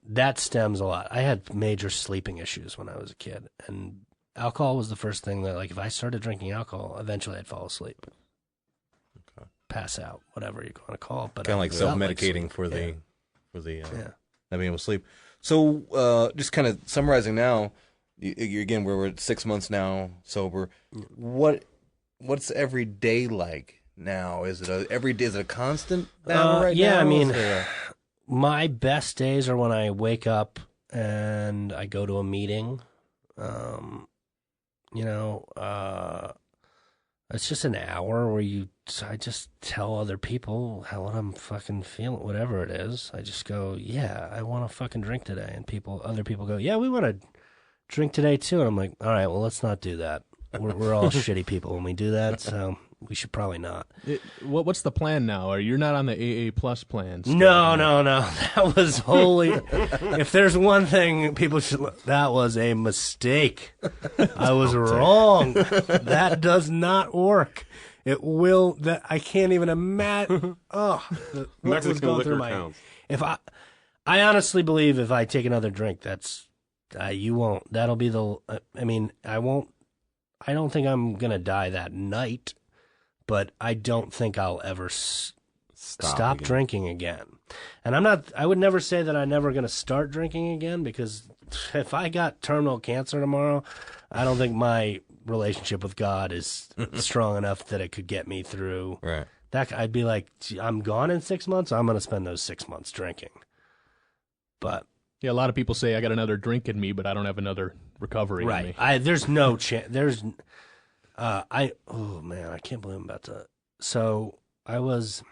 that stems a lot. I had major sleeping issues when I was a kid, and alcohol was the first thing that, like, if I started drinking alcohol, eventually I'd fall asleep. Okay. pass out, whatever you're going to call it. But Kind of like I felt self-medicating sleep. for the Yeah. not being able to sleep. So just kind of summarizing now, again, we're at 6 months now sober. What's every day like now? Is it a constant battle right now? Yeah, I mean, my best days are when I wake up and I go to a meeting. It's just an hour where I just tell other people what I'm fucking feeling, whatever it is. I just go, yeah, I want to fucking drink today. And other people go, yeah, we want to drink today too. And I'm like, all right, well, let's not do that. We're all shitty people when we do that, so we should probably not. What's the plan now? Or you're not on the AA Plus plan? No. That was wholly. If there's one thing people should, that was a mistake. I was wrong. That does not work. It will. That I can't even imagine. Oh, what was going through my head? If I honestly believe if I take another drink, that's you won't. That'll be the. I mean, I won't. I don't think I'm gonna die that night, but I don't think I'll ever stop drinking again. And I would never say that I'm never going to start drinking again, because if I got terminal cancer tomorrow, I don't think my relationship with God is strong enough that it could get me through. Right. That I'd be like, I'm gone in 6 months. I'm going to spend those 6 months drinking. But yeah, a lot of people say I got another drink in me, but I don't have another recovery in me. There's no chance. Oh man, I can't believe I'm about to. So I was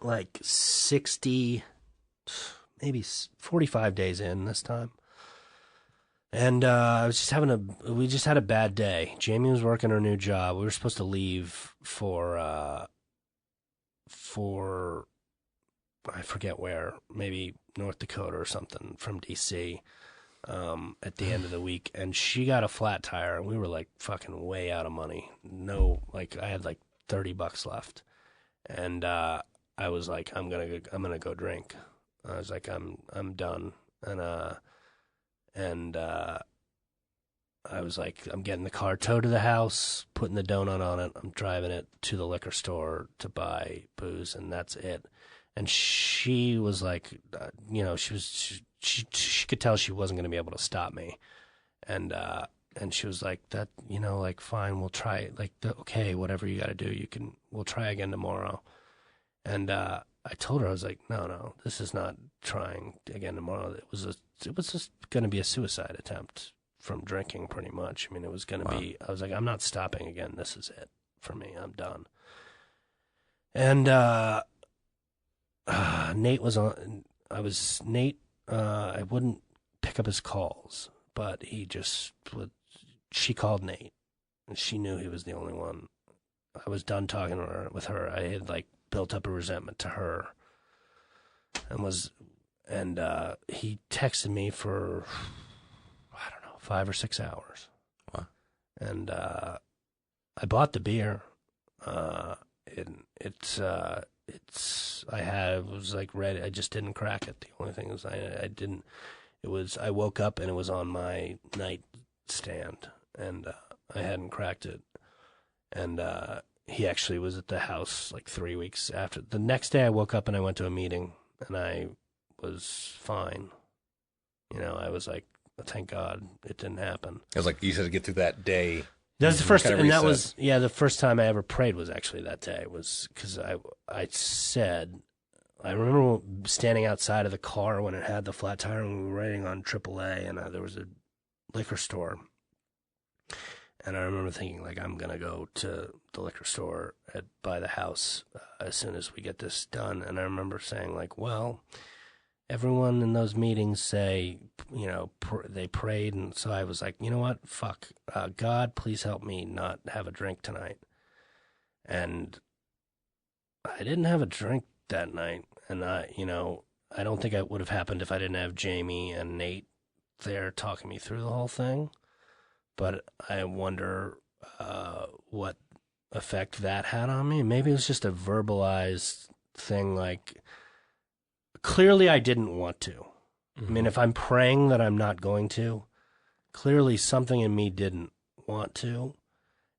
like 60, maybe 45 days in this time. And I was just we just had a bad day. Jamie was working her new job. We were supposed to leave for I forget where, maybe North Dakota or something, from DC at the end of the week. And she got a flat tire, and we were like fucking way out of money. No, like I had like $30 left. And I was like, I'm gonna go drink. I was like, I'm done. And I was like, I'm getting the car towed to the house, putting the donut on it. I'm driving it to the liquor store to buy booze, and that's it. And she was like, she could tell she wasn't going to be able to stop me. And she was like, that, like, fine, we'll try it. Like, okay, whatever you got to do, we'll try again tomorrow. And I told her, I was like, no, this is not trying again tomorrow. It was just going to be a suicide attempt from drinking, pretty much. I mean, it was going to be, I was like, I'm not stopping again. This is it for me. I'm done. And Nate was on. I wouldn't pick up his calls, but she called Nate, and she knew he was the only one. I was done talking with her. I had like built up a resentment to her, and he texted me for, I don't know, 5 or 6 hours. Wow. And I bought the beer. I was like ready. I just didn't crack it. The only thing is I woke up and it was on my nightstand, and I hadn't cracked it. And he actually was at the house like 3 weeks after. The next day I woke up and I went to a meeting, and I was fine. I was like, thank God it didn't happen. It was like you said to get through that day. That was the first time, and that was, the first time I ever prayed was actually that day. Was because I remember standing outside of the car when it had the flat tire, and we were riding on AAA, and there was a liquor store. And I remember thinking, like, I'm going to go to the liquor store by the house as soon as we get this done. And I remember saying, like, well, everyone in those meetings say, they prayed. And so I was like, you know what? Fuck. God, please help me not have a drink tonight. And I didn't have a drink that night. And I don't think it would have happened if I didn't have Jamie and Nate there talking me through the whole thing. But I wonder what effect that had on me. Maybe it was just a verbalized thing, like, clearly I didn't want to. Mm-hmm. I mean, if I'm praying that I'm not going to, clearly something in me didn't want to.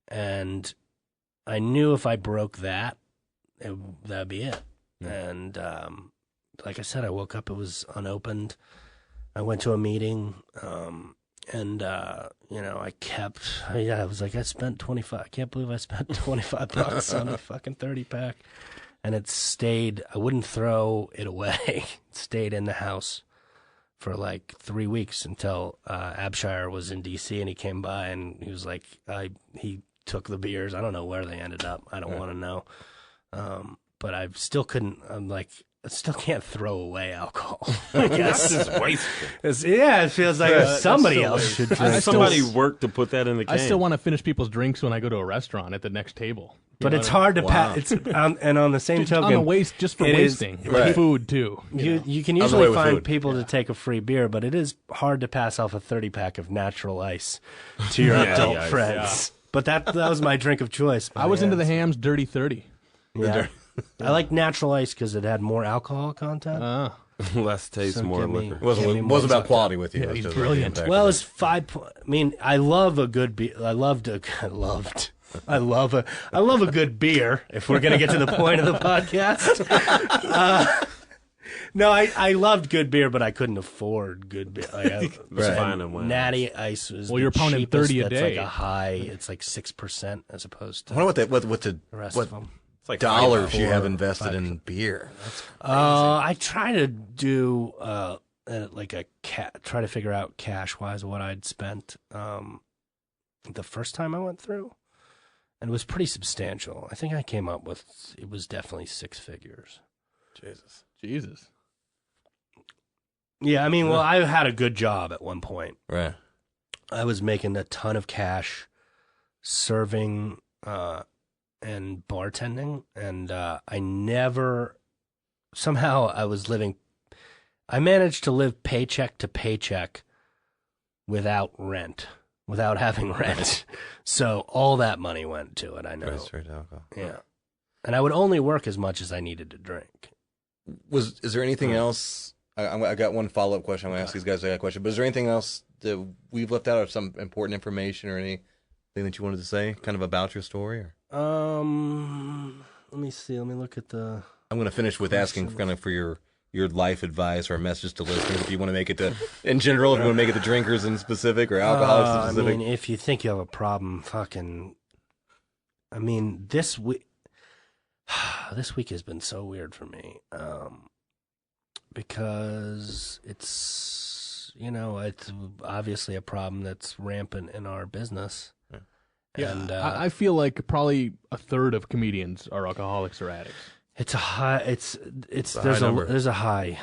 And I knew if I broke that, that'd be it. And like I said, I woke up, it was unopened. I went to a meeting, and I was like, I spent 25. I can't believe I spent $25 on a fucking 30-pack. And it stayed, I wouldn't throw it away. It stayed in the house for like 3 weeks until Abshire was in D.C. and he came by and he was like, he took the beers. I don't know where they ended up. I don't want to know. But I still couldn't, I still can't throw away alcohol. I guess. That's just wasteful. It feels like somebody else should drink. Somebody worked to put that in the can. I still want to finish people's drinks when I go to a restaurant at the next table. But it's hard to pass. And on the same token, on the waste, just for wasting food too. You can usually find people to take a free beer, but it is hard to pass off a 30-pack of natural ice to your adult friends. Yeah. But that was my drink of choice. I was into the Ham's Dirty 30. Yeah. I like natural ice because it had more alcohol content. Less taste, more liquor. It wasn't about quality with you. Yeah, he's brilliant. Well, it's 5. I mean, I love a good beer. I love a good beer. If we're gonna get to the point of the podcast, no, I loved good beer, but I couldn't afford good beer. Natty Ice was you're pounding 30 a day. That's like a high. It's like 6% as opposed to. I wonder what the rest of them. It's like dollars you have invested in beer. That's crazy. I try to do try to figure out cash wise what I'd spent the first time I went through, and it was pretty substantial. I think I came up with it was definitely 6 figures. Jesus. Yeah, I mean, well, I had a good job at one point. Right. I was making a ton of cash, serving. And bartending, and I managed to live paycheck to paycheck without having rent. So all that money went to it, I know. Straight alcohol. Yeah. And I would only work as much as I needed to drink. Is there anything else? I got one follow-up question. I'm going to ask these guys a question, but is there anything else that we've left out, or some important information or anything that you wanted to say kind of about your story? Or? Let me see. Let me look at the. I'm going to finish with asking kind of for your life advice or message to listeners. If you want to make it to, in general, if you want to make it to drinkers in specific or alcoholics in specific. I mean, if you think you have a problem, this week has been so weird for me, because it's obviously a problem that's rampant in our business. Yeah, and, I feel like probably a third of comedians are alcoholics or addicts. It's a high. There's a high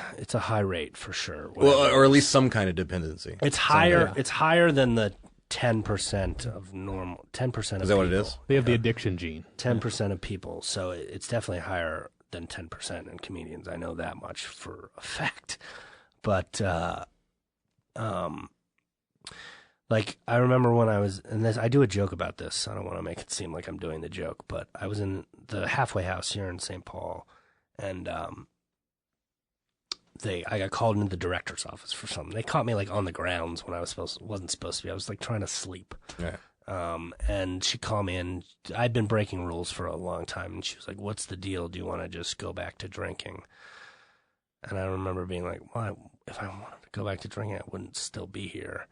rate for sure. Well, or at least some kind of dependency. It's higher. Yeah. It's higher than the 10% of normal. 10% of people. Is that what it is? They have the addiction gene. 10% of people. So it's definitely higher than 10% in comedians. I know that much for a fact. But like, I remember when I was, and I do a joke about this. I don't want to make it seem like I'm doing the joke, but I was in the halfway house here in St. Paul, and I got called into the director's office for something. They caught me like on the grounds when I wasn't supposed to be. I was like trying to sleep. Right. And she called me, and I'd been breaking rules for a long time, and she was like, "What's the deal? Do you want to just go back to drinking?" And I remember being like, "Well, if I wanted to go back to drinking, I wouldn't still be here."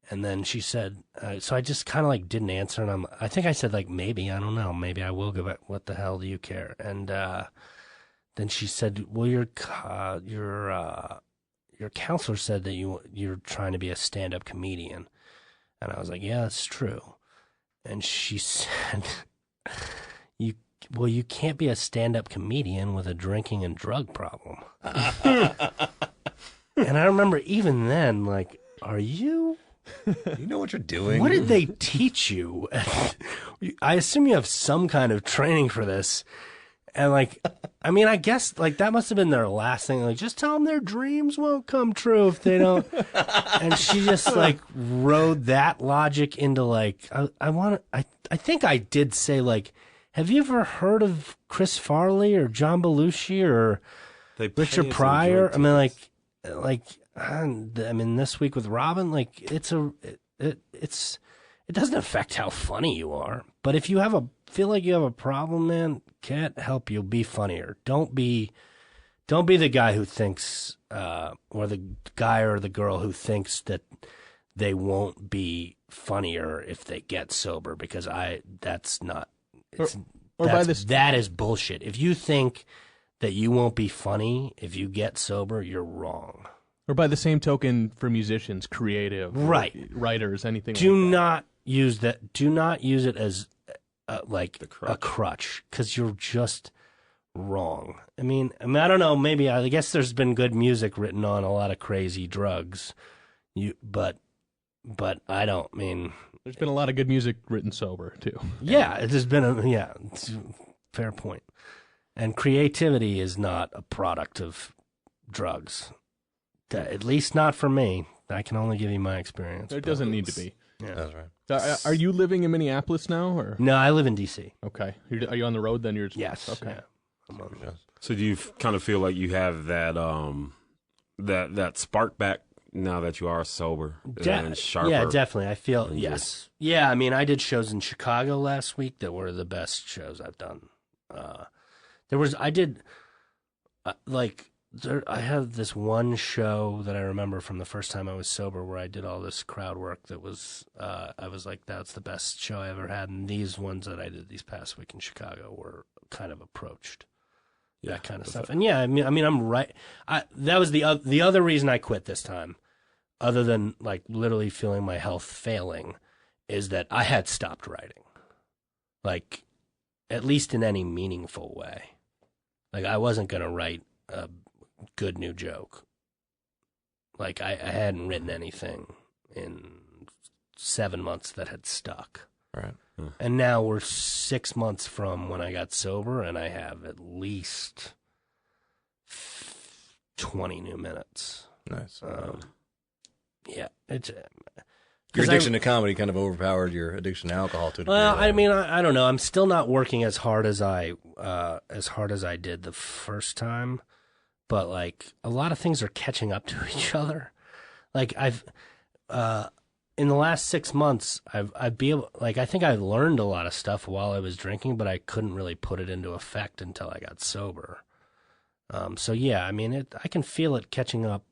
And then she said, so I just kind of like didn't answer. And I think I said like, maybe, I don't know. Maybe I will go back. What the hell do you care? And then she said, well, your counselor said that you're trying to be a stand-up comedian. And I was like, yeah, that's true. And she said, you can't be a stand-up comedian with a drinking and drug problem. And I remember even then, like, are you... You know what you're doing? What did they teach you? I assume you have some kind of training for this. And like, I mean, I guess like that must have been their last thing. Like, just tell them their dreams won't come true if they don't. And she just like rode that logic into like, I think I did say like, have you ever heard of Chris Farley or John Belushi or Richard Pryor? I mean, this week with Robin, like it doesn't affect how funny you are. But if you have a feel like you have a problem, man, can't help you. Be funnier. Don't be the guy who thinks, or the guy or the girl who thinks that they won't be funnier if they get sober, because that's not. That is bullshit. If you think that you won't be funny if you get sober, you're wrong. Or by the same token, for musicians, creative, writers, anything. Do not use that. Do not use it as like a crutch, because you're just wrong. I mean, I don't know. Maybe I guess there's been good music written on a lot of crazy drugs. But I don't mean. There's been a lot of good music written sober too. Yeah, there's been it's a fair point. And creativity is not a product of drugs. At least not for me. I can only give you my experience. It doesn't need to be. Yeah. That's right. Are you living in Minneapolis now, or no? I live in D.C. Okay. Are you on the road then? Yes. Okay. Yeah. So do you kind of feel like you have that that spark back now that you are sober and sharper? Yeah, definitely. I feel yes. Yeah, I mean, I did shows in Chicago last week that were the best shows I've done. I have this one show that I remember from the first time I was sober where I did all this crowd work that was, I was like, that's the best show I ever had. And these ones that I did these past week in Chicago were kind of approached that kind of stuff. And yeah, I mean, I'm right. That was the other reason I quit this time, other than like literally feeling my health failing, is that I had stopped writing, like at least in any meaningful way. Like I wasn't going to write a good new joke. Like I hadn't written anything in 7 months that had stuck. Right. And now we're 6 months from when I got sober, and I have at least 20 new minutes. Nice. Yeah, it's your addiction to comedy kind of overpowered your addiction to alcohol to a degree. Well, I mean, I don't know. I'm still not working as hard as I did the first time. But like a lot of things are catching up to each other. Like I've, in the last 6 months, I think I learned a lot of stuff while I was drinking, but I couldn't really put it into effect until I got sober. So yeah, I mean, I can feel it catching up.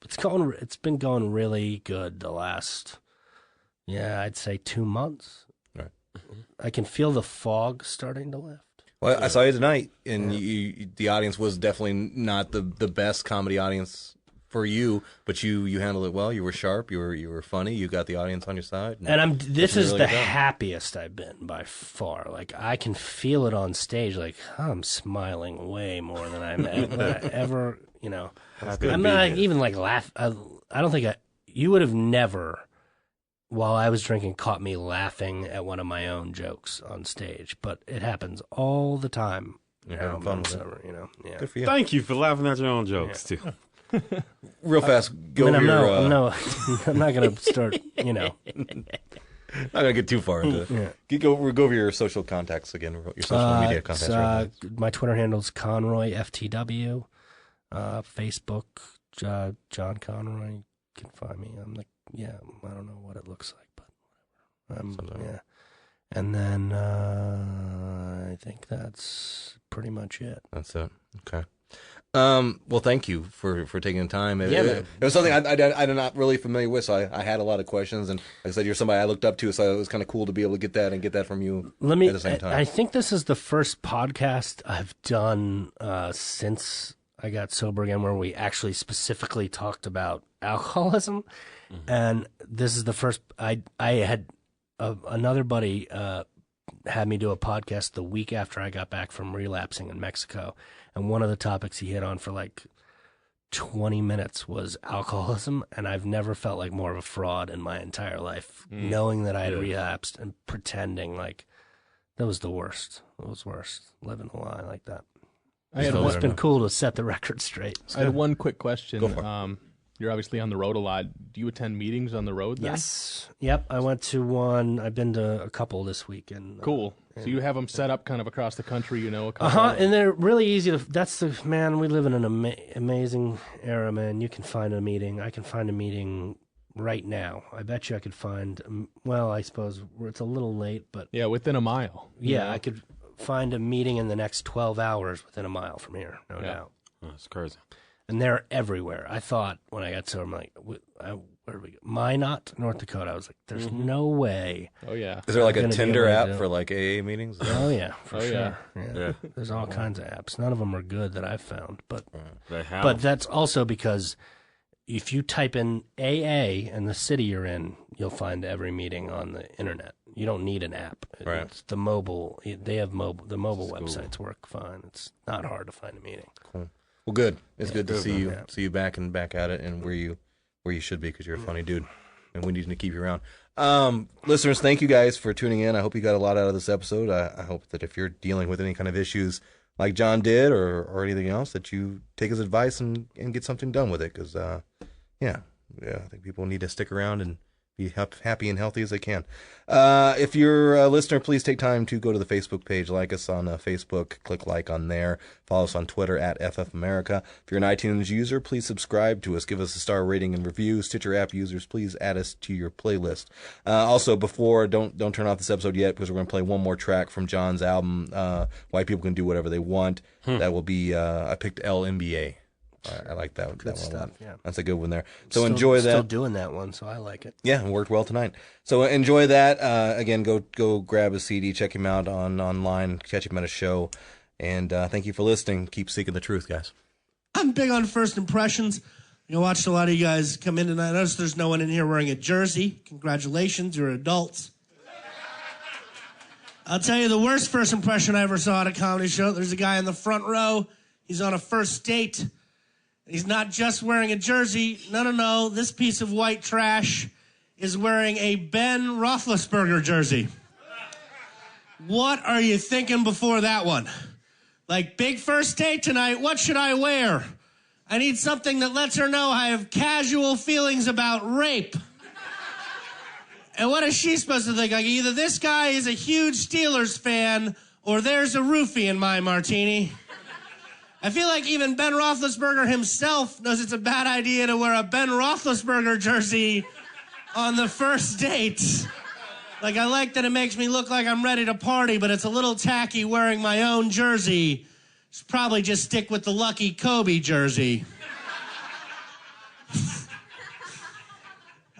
It's been going really good the last, I'd say 2 months. Right. I can feel the fog starting to lift. Well, I saw you tonight, and the audience was definitely not the best comedy audience for you, but you handled it well. You were sharp. You were funny. You got the audience on your side. And this is the happiest I've been by far. Like I can feel it on stage. Like I'm smiling way more than I'm ever. I'm not even like laugh. I don't think you would have never, while I was drinking, caught me laughing at one of my own jokes on stage, but it happens all the time. You're having fun with it. Yeah. Good for you. Thank you for laughing at your own jokes too. Real fast, I'm not going to start, Not going to get too far into it. Yeah. Go over your social contacts again, your social media contacts. My Twitter handle is Conroy, FTW. Facebook, John Conroy. You can find me. I'm like, I don't know what it looks like, but whatever. Yeah. And then I think that's pretty much it. That's it. Okay. Well, thank you for taking the time. It was something I'm not really familiar with, so I had a lot of questions. And like I said, you're somebody I looked up to, so it was kind of cool to be able to get that from you at the same time. I think this is the first podcast I've done since I got sober again where we actually specifically talked about alcoholism. Mm-hmm. And this is the first I had another buddy had me do a podcast the week after I got back from relapsing in Mexico. And one of the topics he hit on for like 20 minutes was alcoholism. And I've never felt like more of a fraud in my entire life, knowing that I had relapsed and pretending like that was the worst. It was worse, living a lie like that. It's been cool to set the record straight. I had one quick question. Go for it. You're obviously on the road a lot. Do you attend meetings on the road then? Yes. Yep. I went to one. I've been to a couple this weekend. Cool. So you have them set up kind of across the country, And they're really easy to. We live in an amazing era, man. You can find a meeting. I can find a meeting right now. I bet you I could find, well, I suppose it's a little late, but Yeah, within a mile. yeah, I could find a meeting in the next 12 hours within a mile from here, no Yeah. doubt. Oh, that's crazy. And they're everywhere. I thought when I got sober, I'm like, where do we go? Minot, North Dakota. I was like, there's no way. Oh, yeah. Is there like I'm a gonna be Tinder able to app do- for like AA meetings? Oh, yeah, for Oh, sure. yeah. Yeah. There's all kinds of apps. None of them are good that I've found. But They have. But that's also because if you type in AA and the city you're in, you'll find every meeting on the internet. You don't need an app. Right. It's the mobile. They have mobile. The mobile websites work fine. It's not hard to find a meeting. Cool. Well, good. It's good to good, see you. man. See you back at it, and where you should be, because you're a funny dude, and we need to keep you around. Listeners, thank you guys for tuning in. I hope you got a lot out of this episode. I hope that if you're dealing with any kind of issues like John did, or anything else, that you take his advice and get something done with it. Because I think people need to stick around and be happy and healthy as they can. If you're a listener, please take time to go to the Facebook page, like us on Facebook, click like on there, follow us on Twitter at FF America. If you're an iTunes user, please subscribe to us, give us a star rating and review. Stitcher app users, please add us to your playlist. Also, don't turn off this episode yet, because we're going to play one more track from John's album, White People Can Do Whatever They Want. That will be, I picked LMBA. I like that. Good that stuff, one. yeah. That's a good one there. So enjoy that. Still doing that one, so I like it. Yeah, it worked well tonight. So enjoy that. Again, go grab a CD, check him out online, catch him at a show, and thank you for listening. Keep seeking the truth, guys. I'm big on first impressions. I watched a lot of you guys come in tonight. I noticed there's no one in here wearing a jersey. Congratulations, you're adults. I'll tell you the worst first impression I ever saw at a comedy show. There's a guy in the front row. He's on a first date. He's not just wearing a jersey. No. This piece of white trash is wearing a Ben Roethlisberger jersey. What are you thinking before that one? Like, big first date tonight, what should I wear? I need something that lets her know I have casual feelings about rape. And what is she supposed to think? Like, either this guy is a huge Steelers fan, or there's a roofie in my martini. I feel like even Ben Roethlisberger himself knows it's a bad idea to wear a Ben Roethlisberger jersey on the first date. Like, I like that it makes me look like I'm ready to party, but it's a little tacky wearing my own jersey. Should probably just stick with the lucky Kobe jersey.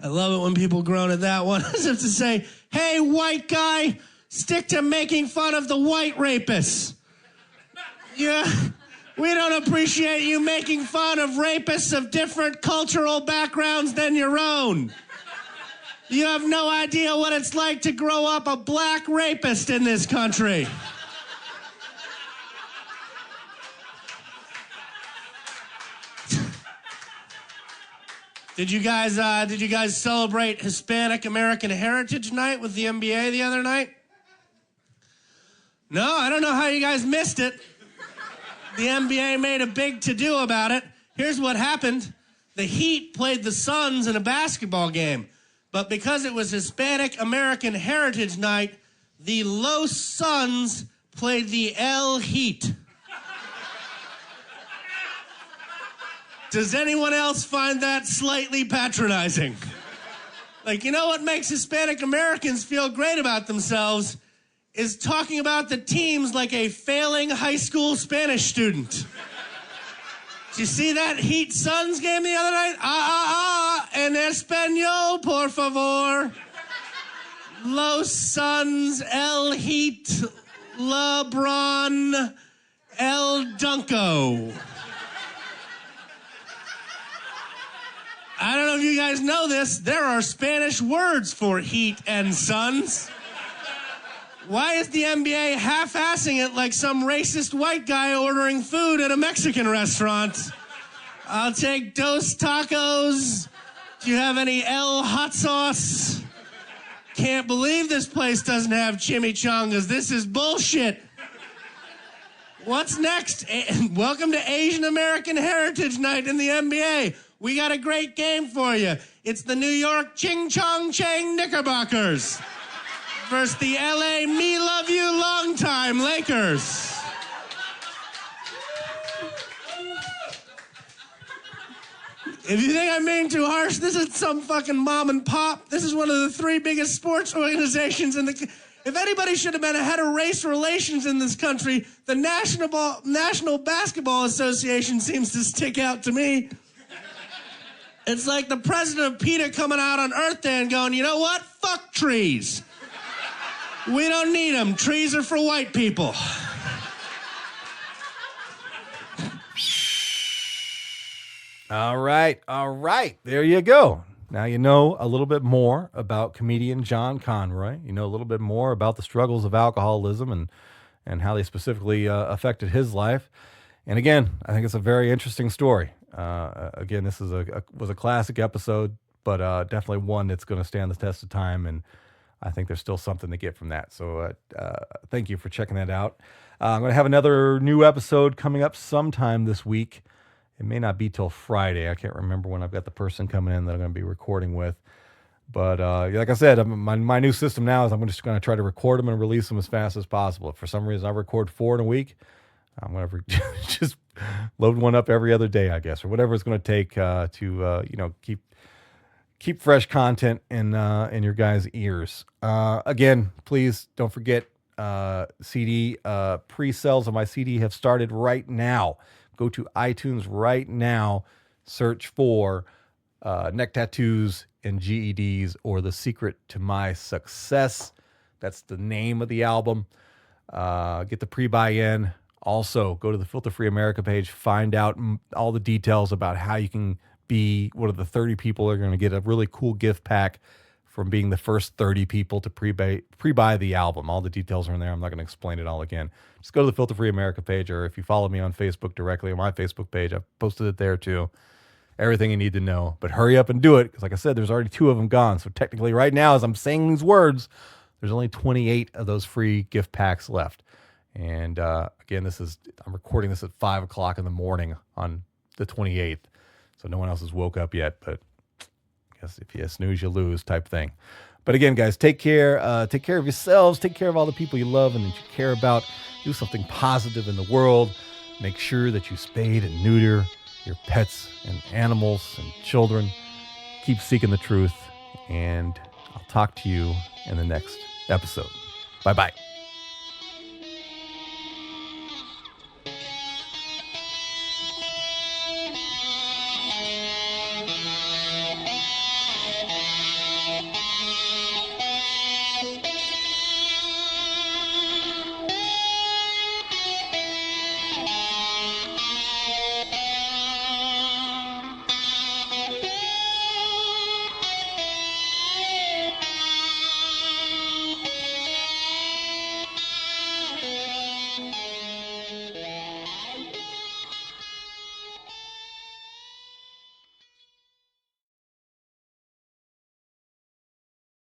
I love it when people groan at that one, as if to say, hey, white guy, stick to making fun of the white rapists. Yeah. We don't appreciate you making fun of rapists of different cultural backgrounds than your own. You have no idea what it's like to grow up a black rapist in this country. Did you guys celebrate Hispanic American Heritage Night with the NBA the other night? No, I don't know how you guys missed it. The NBA made a big to-do about it. Here's what happened. The Heat played the Suns in a basketball game. But because it was Hispanic American Heritage Night, the Los Suns played the El Heat. Does anyone else find that slightly patronizing? Like, you know what makes Hispanic Americans feel great about themselves is talking about the teams like a failing high school Spanish student. Did you see that Heat Suns game the other night? En español, por favor. Los Suns, El Heat, LeBron, El Dunko. I don't know if you guys know this. There are Spanish words for Heat and Suns. Why is the NBA half-assing it like some racist white guy ordering food at a Mexican restaurant? I'll take dos tacos. Do you have any El hot sauce? Can't believe this place doesn't have chimichangas. This is bullshit. What's next? Welcome to Asian American Heritage Night in the NBA. We got a great game for you. It's the New York Ching Chong Chang Knickerbockers versus the LA Me Love You Long Time Lakers. If you think I'm being too harsh, this is some fucking mom and pop. This is one of the 3 biggest sports organizations in the... If anybody should have been head of race relations in this country, the National Basketball Association seems to stick out to me. It's like the president of PETA coming out on Earth Day and going, you know what? Fuck trees. We don't need them. Trees are for white people. All right. There you go. Now you know a little bit more about comedian John Conroy. You know a little bit more about the struggles of alcoholism and how they specifically affected his life. And again, I think it's a very interesting story. Again, this is was a classic episode, but definitely one that's going to stand the test of time. And I think there's still something to get from that. So thank you for checking that out. I'm going to have another new episode coming up sometime this week. It may not be till Friday. I can't remember when I've got the person coming in that I'm going to be recording with. But like I said, my new system now is I'm just going to try to record them and release them as fast as possible. If for some reason I record 4 in a week, I'm going to just load one up every other day, I guess, or whatever it's going to take to keep fresh content in your guys' ears. Again, please don't forget CD pre-sales of my CD have started right now. Go to iTunes right now, search for Neck Tattoos and GEDs or The Secret to My Success. That's the name of the album. Get the pre-buy in. Also, go to the Filter Free America page, find out all the details about how you can be one of the 30 people that are going to get a really cool gift pack from being the first 30 people to pre-buy the album. All the details are in there. I'm not going to explain it all again. Just go to the Filter Free America page, or if you follow me on Facebook directly on my Facebook page, I've posted it there too. Everything you need to know. But hurry up and do it, because like I said, there's already 2 of them gone. So technically right now, as I'm saying these words, there's only 28 of those free gift packs left. And again, I'm recording this at 5 o'clock in the morning on the 28th. So no one else has woke up yet, but if you snooze, you lose type thing. But again, guys, take care. Take care of yourselves. Take care of all the people you love and that you care about. Do something positive in the world. Make sure that you spade and neuter your pets and animals and children. Keep seeking the truth. And I'll talk to you in the next episode. Bye-bye.